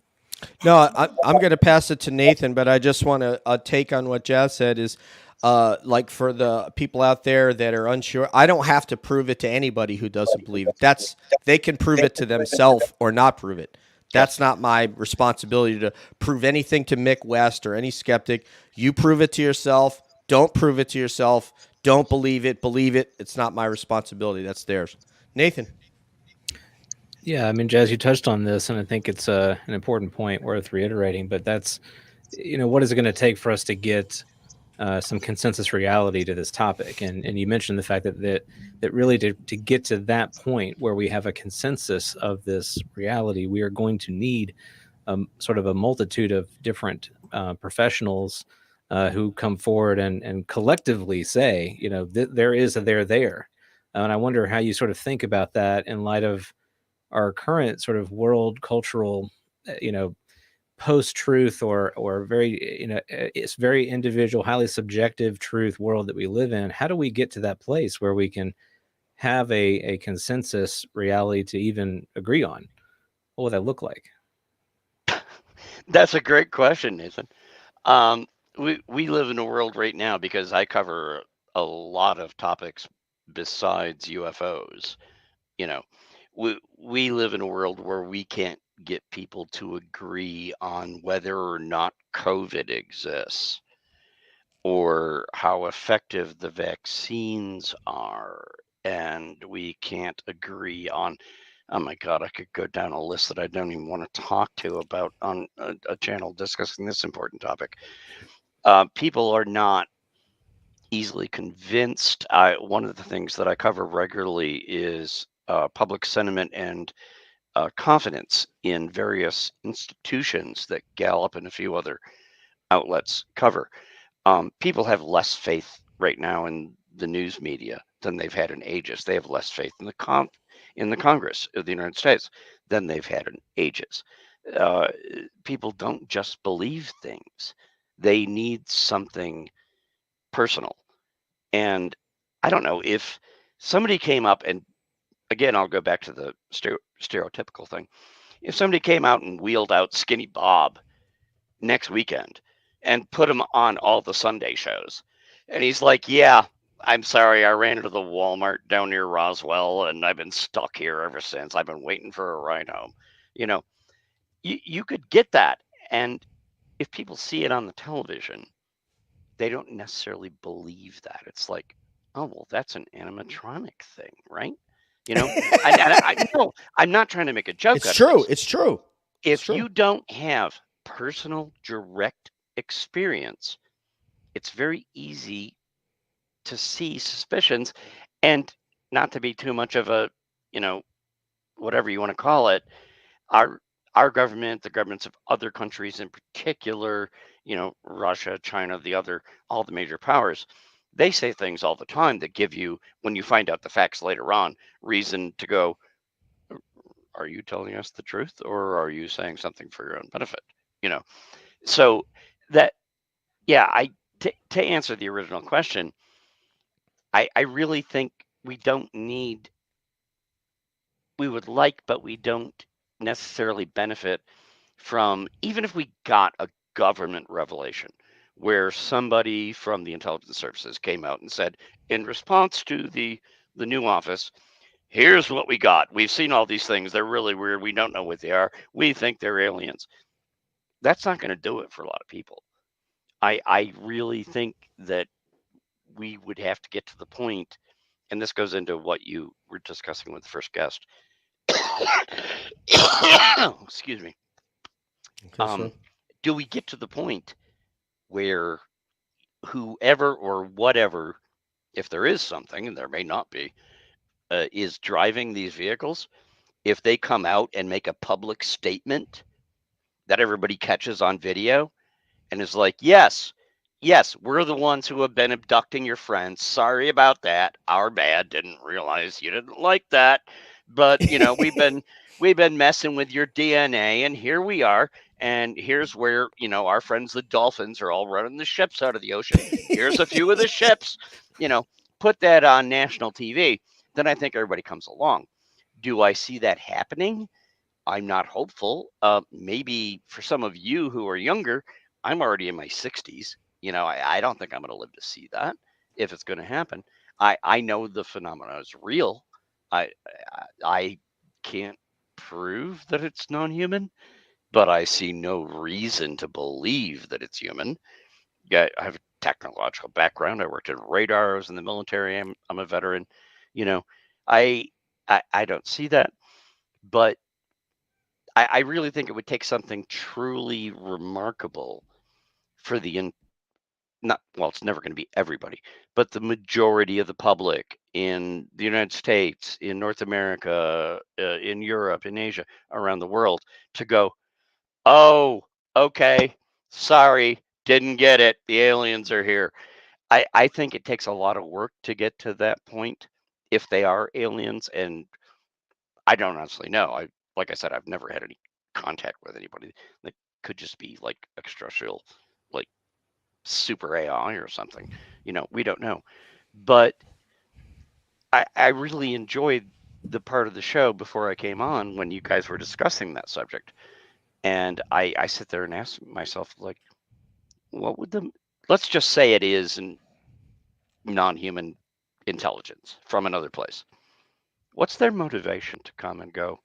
No, I'm going to pass it to Nathan, but I just want to take on what Jazz said is, like, for the people out there that are unsure, I don't have to prove it to anybody who doesn't believe it. They can prove it to themselves or not prove it. That's not my responsibility to prove anything to Mick West or any skeptic. You prove it to yourself. Don't prove it to yourself. Don't believe it. Believe it. It's not my responsibility. That's theirs. Nathan. Yeah, I mean, Jazz, you touched on this, and I think it's an important point worth reiterating. But that's, what is it going to take for us to get some consensus reality to this topic? And you mentioned the fact that really to get to that point where we have a consensus of this reality, we are going to need sort of a multitude of different professionals who come forward and collectively say, there is a there. And I wonder how you sort of think about that in light of our current sort of world cultural, post-truth or very, it's very individual, highly subjective truth world that we live in. How do we get to that place where we can have a consensus reality to even agree on? What would that look like? That's a great question, Nathan. We live in a world right now, because I cover a lot of topics besides UFOs. We live in a world where we can't get people to agree on whether or not COVID exists or how effective the vaccines are. And we can't agree on, oh my God, I could go down a list that I don't even want to talk to about on a channel discussing this important topic. People are not easily convinced. One of the things that I cover regularly is public sentiment and confidence in various institutions that Gallup and a few other outlets cover. People have less faith right now in the news media than they've had in ages. They have less faith in the Congress of the United States than they've had in ages. People don't just believe things; they need something personal. And I don't know, if somebody came up and, again, I'll go back to the stereotypical thing. If somebody came out and wheeled out Skinny Bob next weekend and put him on all the Sunday shows, and he's like, yeah, I'm sorry, I ran into the Walmart down near Roswell and I've been stuck here ever since. I've been waiting for a ride home. You could get that. And if people see it on the television, they don't necessarily believe that. It's like, oh, well, that's an animatronic thing, right? No, I'm not trying to make a joke It's out of true. this. It's true. If you don't have personal, direct experience, it's very easy to see suspicions, and not to be too much of a, whatever you want to call it, our our government, the governments of other countries in particular, Russia, China, all the major powers, they say things all the time that give you, when you find out the facts later on, reason to go, are you telling us the truth or are you saying something for your own benefit? You know, so that, yeah, to answer the original question, I really think we don't need, we would like, but we don't necessarily benefit from, even if we got a government revelation where somebody from the intelligence services came out and said, in response to the new office, here's what we got. We've seen all these things. They're really weird. We don't know what they are. We think they're aliens. That's not going to do it for a lot of people. I really think that we would have to get to the point, and this goes into what you were discussing with the first guest. Excuse me. Do we get to the point where whoever or whatever, if there is something, and there may not be, is driving these vehicles, if they come out and make a public statement that everybody catches on video and is like, yes, we're the ones who have been abducting your friends. Sorry about that. Our bad. Didn't realize you didn't like that. But, we've been messing with your DNA, and here we are. And here's where, our friends, the dolphins, are all running the ships out of the ocean. Here's a few of the ships, put that on national TV. Then I think everybody comes along. Do I see that happening? I'm not hopeful. Maybe for some of you who are younger, I'm already in my 60s. I don't think I'm going to live to see that, if it's going to happen. I know the phenomena is real. I can't prove that it's non-human, but I see no reason to believe that it's human. Yeah, I have a technological background. I worked in radar. I was in the military. I'm a veteran. I don't see that, but I really think it would take something truly remarkable for it's never going to be everybody, but the majority of the public in the United States, in North America, in Europe, in Asia, around the world, to go, oh, okay, sorry, didn't get it. The aliens are here. I think it takes a lot of work to get to that point, if they are aliens, and I don't honestly know. Like I said, I've never had any contact with anybody that could just be like extraterrestrial, like super AI or something. We don't know. But I really enjoyed the part of the show before I came on when you guys were discussing that subject. And I sit there and ask myself, like, what would let's just say it is non-human intelligence from another place. What's their motivation to come and go,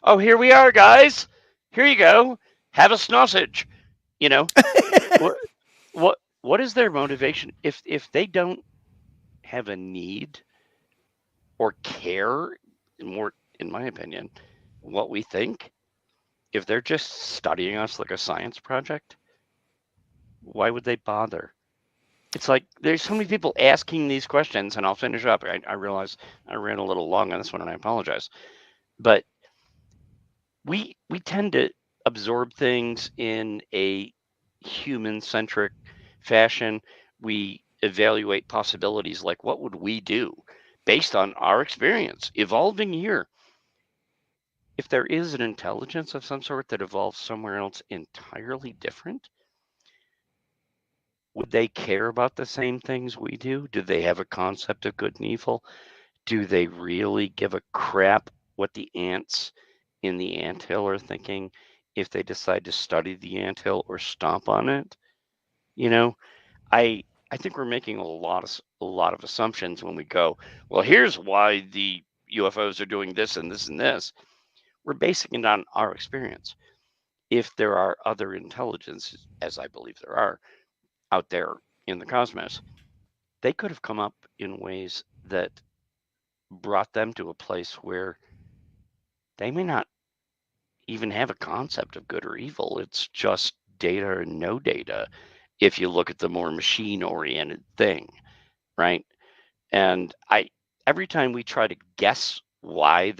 oh, here we are, guys. Here you go. Have a sausage. What is their motivation if they don't have a need or care more, in my opinion, what we think? If they're just studying us like a science project, why would they bother? It's like there's so many people asking these questions, and I'll finish up. I realize I ran a little long on this one, and I apologize. But we tend to absorb things in a human-centric fashion. We evaluate possibilities like, what would we do based on our experience evolving here? If there is an intelligence of some sort that evolves somewhere else entirely different, would they care about the same things we do? Do they have a concept of good and evil? Do they really give a crap what the ants in the anthill are thinking if they decide to study the anthill or stomp on it? I think we're making a lot of assumptions when we go, well, here's why the UFOs are doing this and this and this. We're basing it on our experience. If there are other intelligences, as I believe there are out there in the cosmos, they could have come up in ways that brought them to a place where they may not even have a concept of good or evil. It's just data and no data if you look at the more machine oriented thing, right? And every time we try to guess why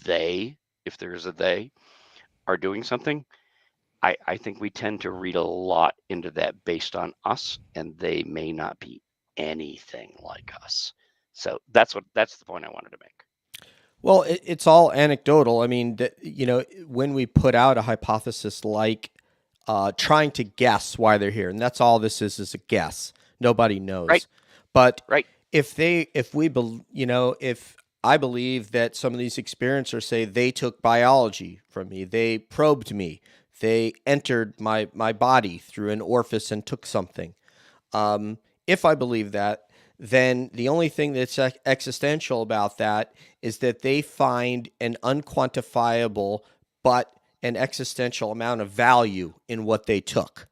they, if there's a they, are doing something, I think we tend to read a lot into that based on us, and they may not be anything like us. So that's the point I wanted to make. Well, it's all anecdotal. I mean, when we put out a hypothesis like trying to guess why they're here, and that's all this is a guess. Nobody knows. Right. But right. if I believe that some of these experiencers say they took biology from me, they probed me, they entered my body through an orifice and took something. If I believe that, then the only thing that's existential about that is that they find an unquantifiable but an existential amount of value in what they took.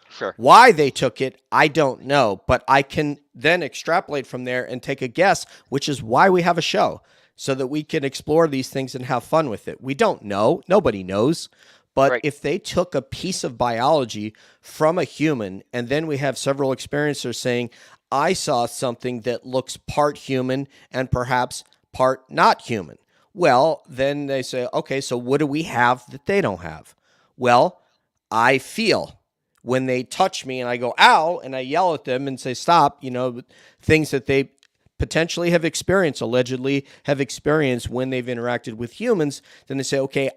Sure. Why they took it, I don't know, but I can then extrapolate from there and take a guess, which is why we have a show, so that we can explore these things and have fun with it. We don't know. Nobody knows. But if they took a piece of biology from a human, and then we have several experiencers saying, I saw something that looks part human and perhaps part not human. Well, then they say, okay, so what do we have that they don't have? Well, I feel when they touch me and I go, ow, and I yell at them and say, stop, things that they potentially have experienced, allegedly have experienced when they've interacted with humans, then they say, okay,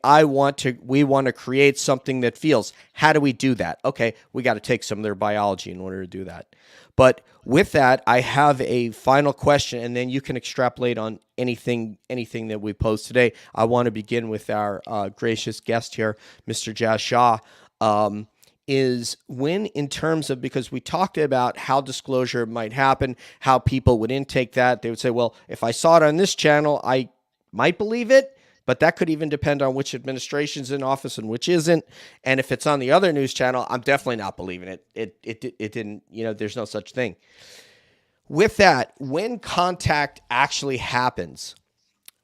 we want to create something that feels. How do we do that? Okay, we got to take some of their biology in order to do that. But with that, I have a final question, and then you can extrapolate on anything that we post today. I want to begin with our gracious guest here, Mr. Jazz Shah. Is when, in terms of, because we talked about how disclosure might happen, how people would intake that. They would say, well, if I saw it on this channel, I might believe it, but that could even depend on which administration's in office and which isn't. And if it's on the other news channel, I'm definitely not believing it. It didn't, there's no such thing. With that, when contact actually happens,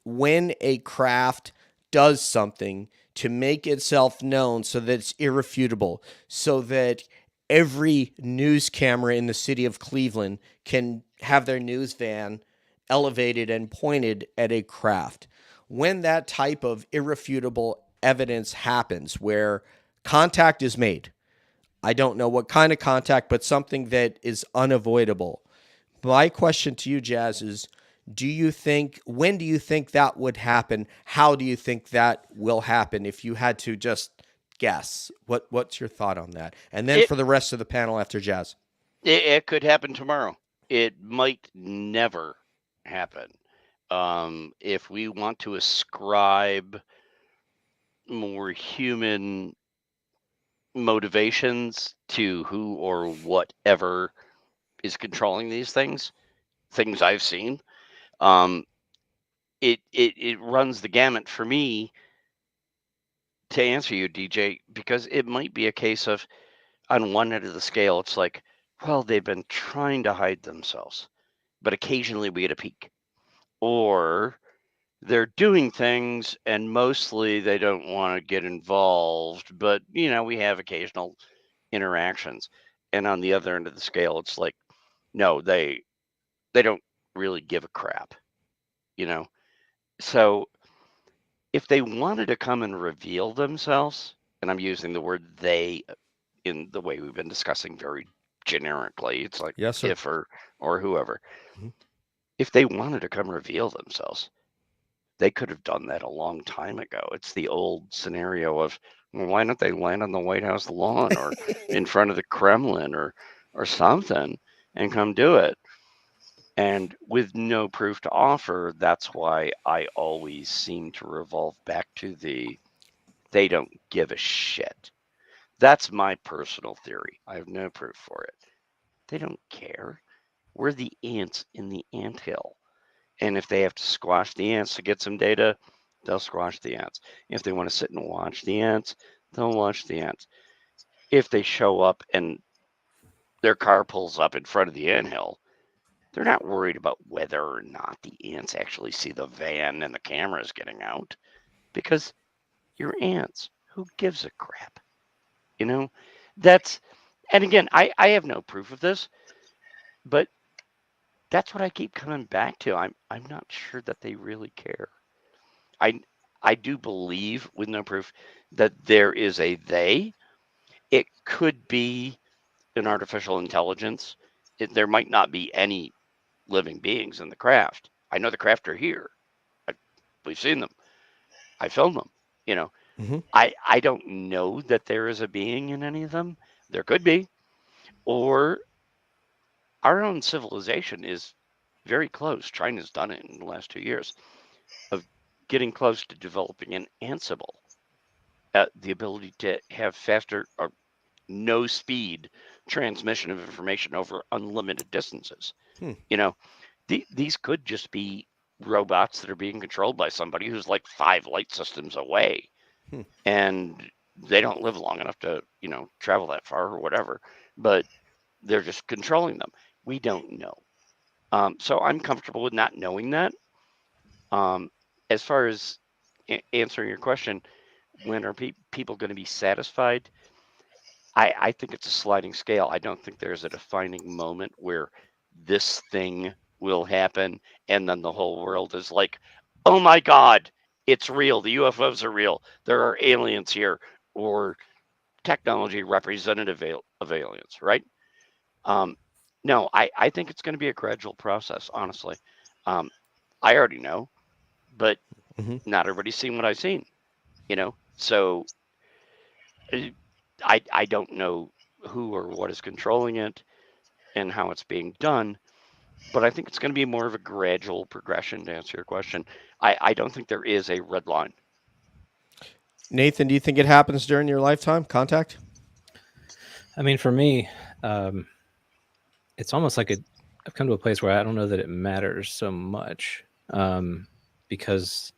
when a craft does something to make itself known so that it's irrefutable, so that every news camera in the city of Cleveland can have their news van elevated and pointed at a craft. When that type of irrefutable evidence happens, where contact is made, I don't know what kind of contact, but something that is unavoidable. My question to you, Jazz, is when do you think that would happen? How do you think that will happen? If you had to just guess, what's your thought on that? And then for the rest of the panel after Jazz. It could happen tomorrow. It might never happen. If we want to ascribe more human motivations to who or whatever is controlling these things I've seen, it runs the gamut for me to answer you, DJ, because it might be a case of, on one end of the scale, it's like, well, they've been trying to hide themselves, but occasionally we get a peek. Or they're doing things and mostly they don't want to get involved, but, we have occasional interactions. And on the other end of the scale, it's like, no, they don't really give a crap, So if they wanted to come and reveal themselves, and I'm using the word they in the way we've been discussing very generically, it's like yes, if or whoever. Mm-hmm. If they wanted to come reveal themselves, they could have done that a long time ago. It's the old scenario of, well, why don't they land on the White House lawn or in front of the Kremlin or something and come do it? And with no proof to offer, that's why I always seem to revolve back to they don't give a shit. That's my personal theory. I have no proof for it. They don't care. We're the ants in the anthill. And if they have to squash the ants to get some data, they'll squash the ants. If they want to sit and watch the ants, they'll watch the ants. If they show up and their car pulls up in front of the anthill, they're not worried about whether or not the ants actually see the van and the cameras getting out, because you're ants. Who gives a crap? You know, that's, and again, I have no proof of this, but that's what I keep coming back to. I'm not sure that they really care. I do believe, with no proof, that there is a they. It could be an artificial intelligence. There might not be any living beings in the craft. I know the craft are here. We've seen them. I filmed them. You know, I don't know that there is a being in any of them. There could be, or our own civilization is very close. China's done it in the last 2 years of getting close to developing an Ansible, the ability to have faster or no speed transmission of information over unlimited distances. You know, these could just be robots that are being controlled by somebody who's like 5 light systems away, and they don't live long enough to, you know, travel that far or whatever, but they're just controlling them. We don't know. So I'm comfortable with not knowing that. As far as answering your question, when are people going to be satisfied? I think it's a sliding scale. I don't think there's a defining moment where this thing will happen and then the whole world is like, oh my God, it's real. The UFOs are real. There are aliens here, or technology representative of aliens, right? No, I think it's going to be a gradual process, honestly. I already know, but not everybody's seen what I've seen, you know? So I don't know who or what is controlling it and how it's being done, but I think it's going to be more of a gradual progression, to answer your question. I don't think there is a red line. Nathan, do you think it happens during your lifetime, contact? I mean, for me, it's almost like I've come to a place where I don't know that it matters so much, because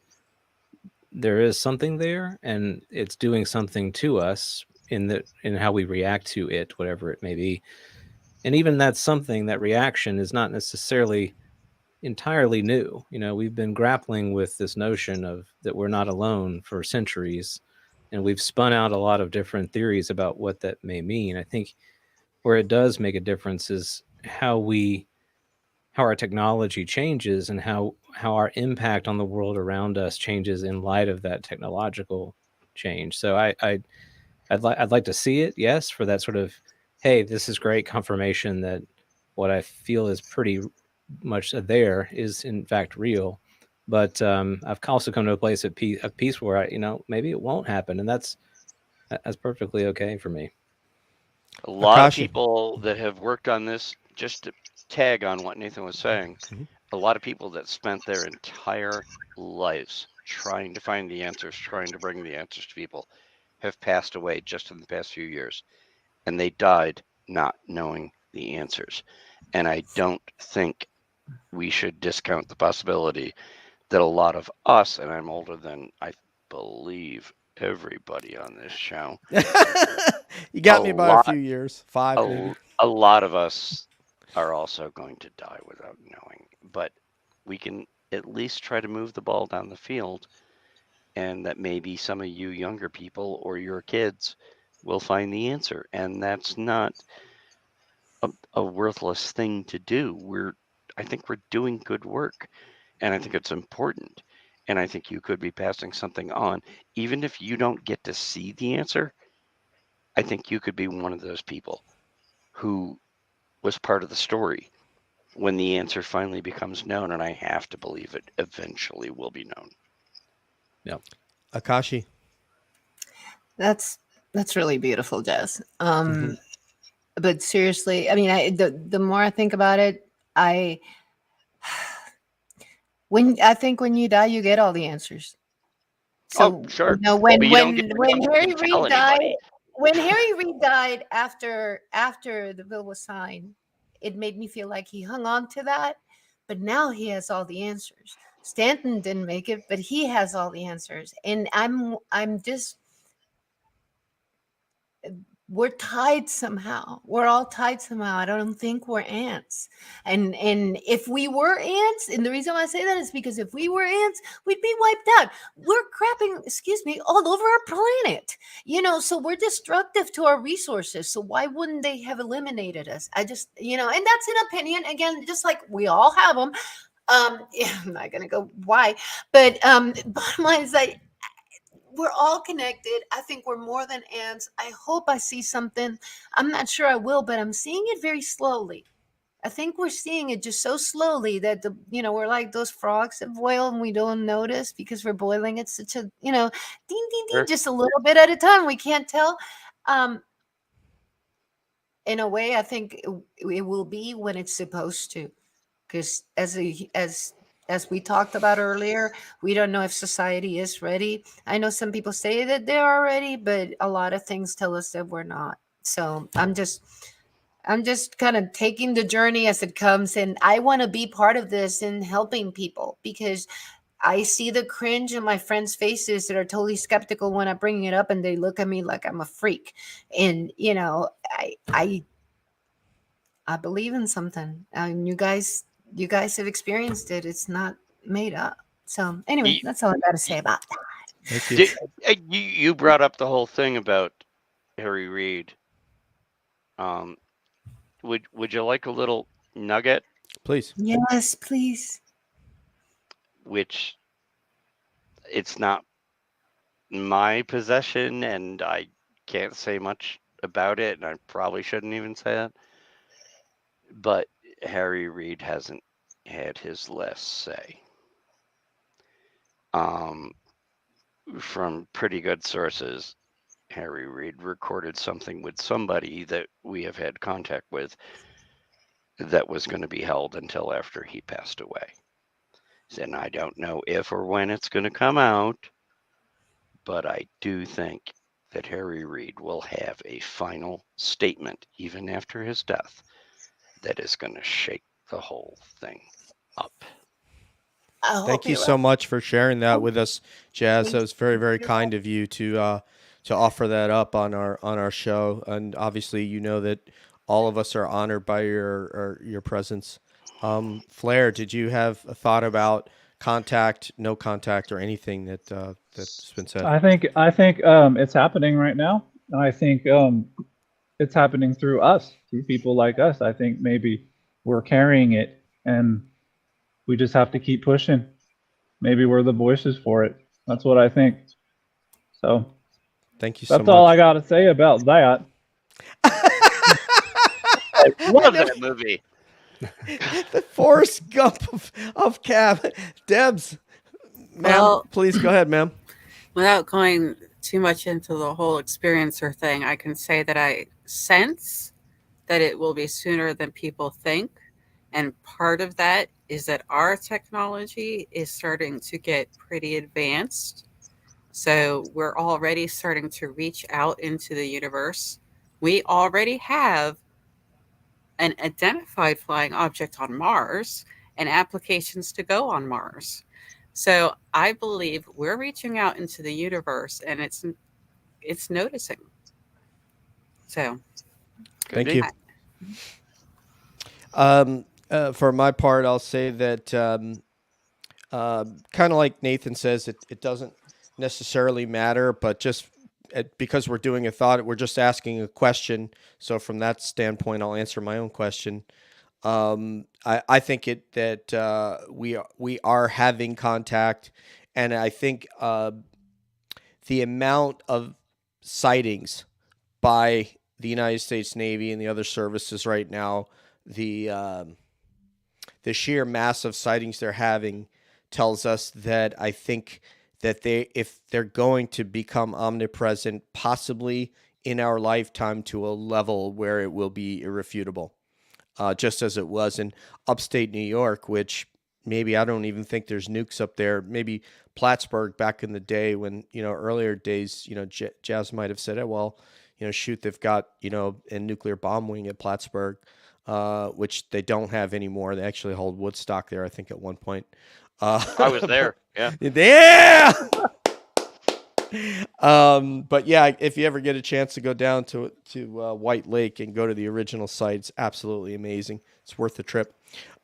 there is something there and it's doing something to us in how we react to it, whatever it may be. And even that reaction is not necessarily entirely new. You know, we've been grappling with this notion of that we're not alone for centuries, and we've spun out a lot of different theories about what that may mean. I think where it does make a difference is how our technology changes and how our impact on the world around us changes in light of that technological change. So I'd like to see it, yes, for that sort of, hey, this is great confirmation that what I feel is pretty much there is in fact real. But I've also come to a place of peace where maybe it won't happen, and that's perfectly okay for me. A lot of people that have worked on this, just to tag on what Nathan was saying, a lot of people that spent their entire lives trying to find the answers, trying to bring the answers to people, have passed away just in the past few years, and they died not knowing the answers. And I don't think we should discount the possibility that a lot of us, and I'm older than I believe everybody on this show. You got me by a few years, 5 maybe. A lot of us are also going to die without knowing, but we can at least try to move the ball down the field, and that maybe some of you younger people or your kids will find the answer, and that's not a worthless thing to do. I think we're doing good work, and I think it's important, and I think you could be passing something on. Even if you don't get to see the answer, I think you could be one of those people who was part of the story when the answer finally becomes known, and I have to believe it eventually will be known. Yep. Akashi. That's really beautiful, Jess. But seriously, I mean, the more I think about it, when you die, you get all the answers. So, sure. When Harry Reid died after the bill was signed, it made me feel like he hung on to that, but now he has all the answers. Stanton didn't make it, but he has all the answers, and I'm just we're tied somehow. We're all tied somehow. I don't think we're ants. And if we were ants, and the reason why I say that is because if we were ants, we'd be wiped out. We're crapping, excuse me, all over our planet. So we're destructive to our resources. So why wouldn't they have eliminated us? I just, and that's an opinion. Again, just like we all have them. Yeah, I'm not gonna go why, but bottom line is that we're all connected. I think we're more than ants. I hope I see something. I'm not sure I will, but I'm seeing it very slowly. I think we're seeing it just so slowly that we're like those frogs that boil and we don't notice because we're boiling at such a, ding, ding, ding, just a little bit at a time. We can't tell. In a way, I think it will be when it's supposed to, because as we talked about earlier, we don't know if society is ready. I know some people say that they are ready, but a lot of things tell us that we're not. So I'm just kind of taking the journey as it comes, and I want to be part of this and helping people, because I see the cringe in my friends' faces that are totally skeptical when I bring it up, and they look at me like I'm a freak. And I believe in something. You guys have experienced it. It's not made up. So anyway, that's all I got to say about that. Thank you. You brought up the whole thing about Harry Reid. Would you like a little nugget? Please. Yes, please. Which it's not my possession, and I can't say much about it, and I probably shouldn't even say that. But Harry Reid hasn't had his last say. From pretty good sources, Harry Reid recorded something with somebody that we have had contact with that was going to be held until after he passed away. And I don't know if or when it's going to come out, but I do think that Harry Reid will have a final statement, even after his death, that is going to shake the whole thing up. Thank you so much for sharing that with us, Jazz. That was very, very kind of you to offer that up on our show. And obviously, that all of us are honored by your presence. Flair, did you have a thought about contact, no contact, or anything that's been said? I think it's happening right now. I think it's happening through us, through people like us. I think maybe we're carrying it, and we just have to keep pushing. Maybe we're the voices for it. That's what I think. So thank you so much. That's all I got to say about that. I love that movie. The Forrest Gump of Cab. Debs, ma'am, please go ahead, ma'am. Without going too much into the whole experiencer thing, I can say that I sense that it will be sooner than people think. And part of that is that our technology is starting to get pretty advanced. So we're already starting to reach out into the universe. We already have an identified flying object on Mars and applications to go on Mars. So I believe we're reaching out into the universe, and it's noticing. So thank you. For my part, I'll say that kind of like Nathan says, it doesn't necessarily matter, but just because we're doing a thought, we're just asking a question. So from that standpoint, I'll answer my own question. I think that we are having contact, and I think the amount of sightings by the United States Navy and the other services right now, the sheer mass of sightings they're having tells us that I think that if they're going to become omnipresent, possibly in our lifetime to a level where it will be irrefutable, just as it was in upstate New York, which maybe I don't even think there's nukes up there. Maybe Plattsburgh back in the day when, earlier days, Jazz might have said, well, shoot, they've got, a nuclear bomb wing at Plattsburgh, which they don't have anymore. They actually hold Woodstock there, I think, at one point. I was there. Yeah. Yeah. But yeah, if you ever get a chance to go down to White Lake and go to the original site, it's absolutely amazing. It's worth the trip.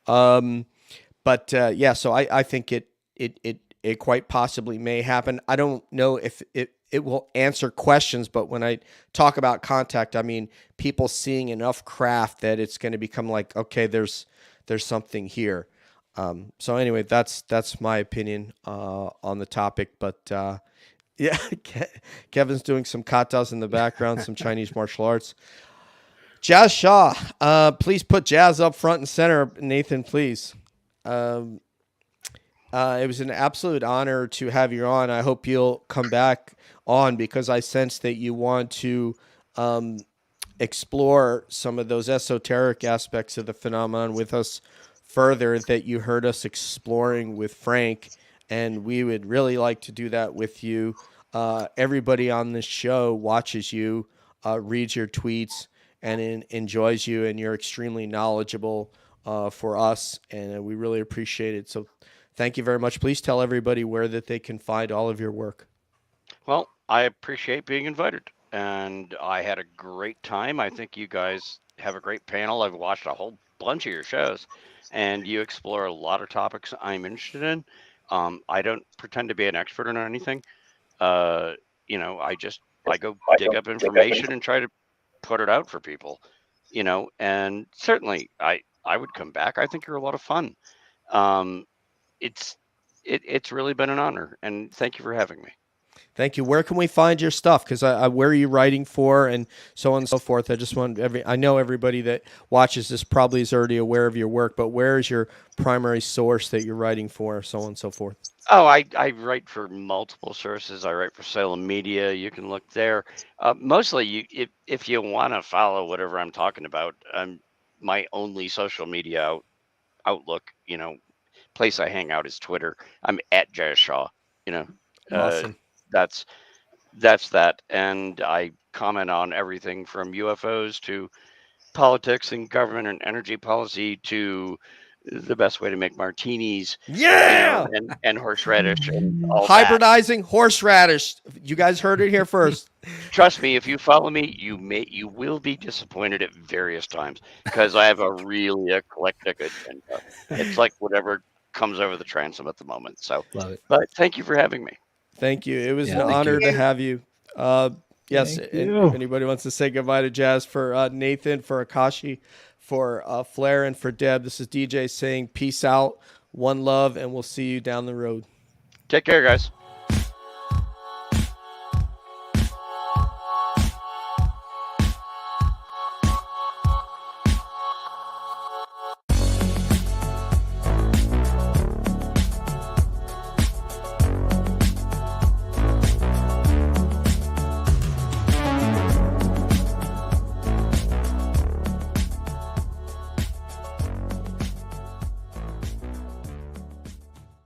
But yeah, so I think it quite possibly may happen. I don't know if it will answer questions, but when I talk about contact, I mean people seeing enough craft that it's going to become like, okay, there's something here. So anyway, that's my opinion on the topic. But yeah, Kevin's doing some katas in the background, some Chinese martial arts. Jazz Shaw, please put Jazz up front and center, Nathan, please. It was an absolute honor to have you on. I hope you'll come back on because I sense that you want to explore some of those esoteric aspects of the phenomenon with us further that you heard us exploring with Frank, and we would really like to do that with you. Everybody on this show watches you, reads your tweets, and enjoys you, and you're extremely knowledgeable for us, and we really appreciate it. So thank you very much. Please tell everybody where that they can find all of your work. Well, I appreciate being invited, and I had a great time. I think you guys have a great panel. I've watched a whole bunch of your shows, and you explore a lot of topics I'm interested in. I don't pretend to be an expert on anything. I go dig up information and try to put it out for people, and certainly I would come back. I think you're a lot of fun. It's really been an honor, and thank you for having me. Thank you. Where can we find your stuff? Because where are you writing for, and so on and so forth. I just want I know everybody that watches this probably is already aware of your work, but where is your primary source that you're writing for, so on and so forth? Oh, I write for multiple sources. I write for Salem Media. You can look there. Mostly, if you want to follow whatever I'm talking about, my only social media outlook, place I hang out is Twitter. I'm at Jazz Shaw. Awesome. That's that, and I comment on everything from UFOs to politics and government and energy policy to the best way to make martinis. Yeah, and horseradish and all hybridizing horseradish. You guys heard it here first. Trust me, if you follow me, you will be disappointed at various times because I have a really eclectic agenda. It's like whatever comes over the transom at the moment. So, love it. But thank you for having me. Thank you. It was an honor to have you. Yes, if anybody wants to say goodbye to Jazz, for Nathan, for Akashi, for Flair, and for Deb, this is DJ saying peace out, one love, and we'll see you down the road. Take care, guys.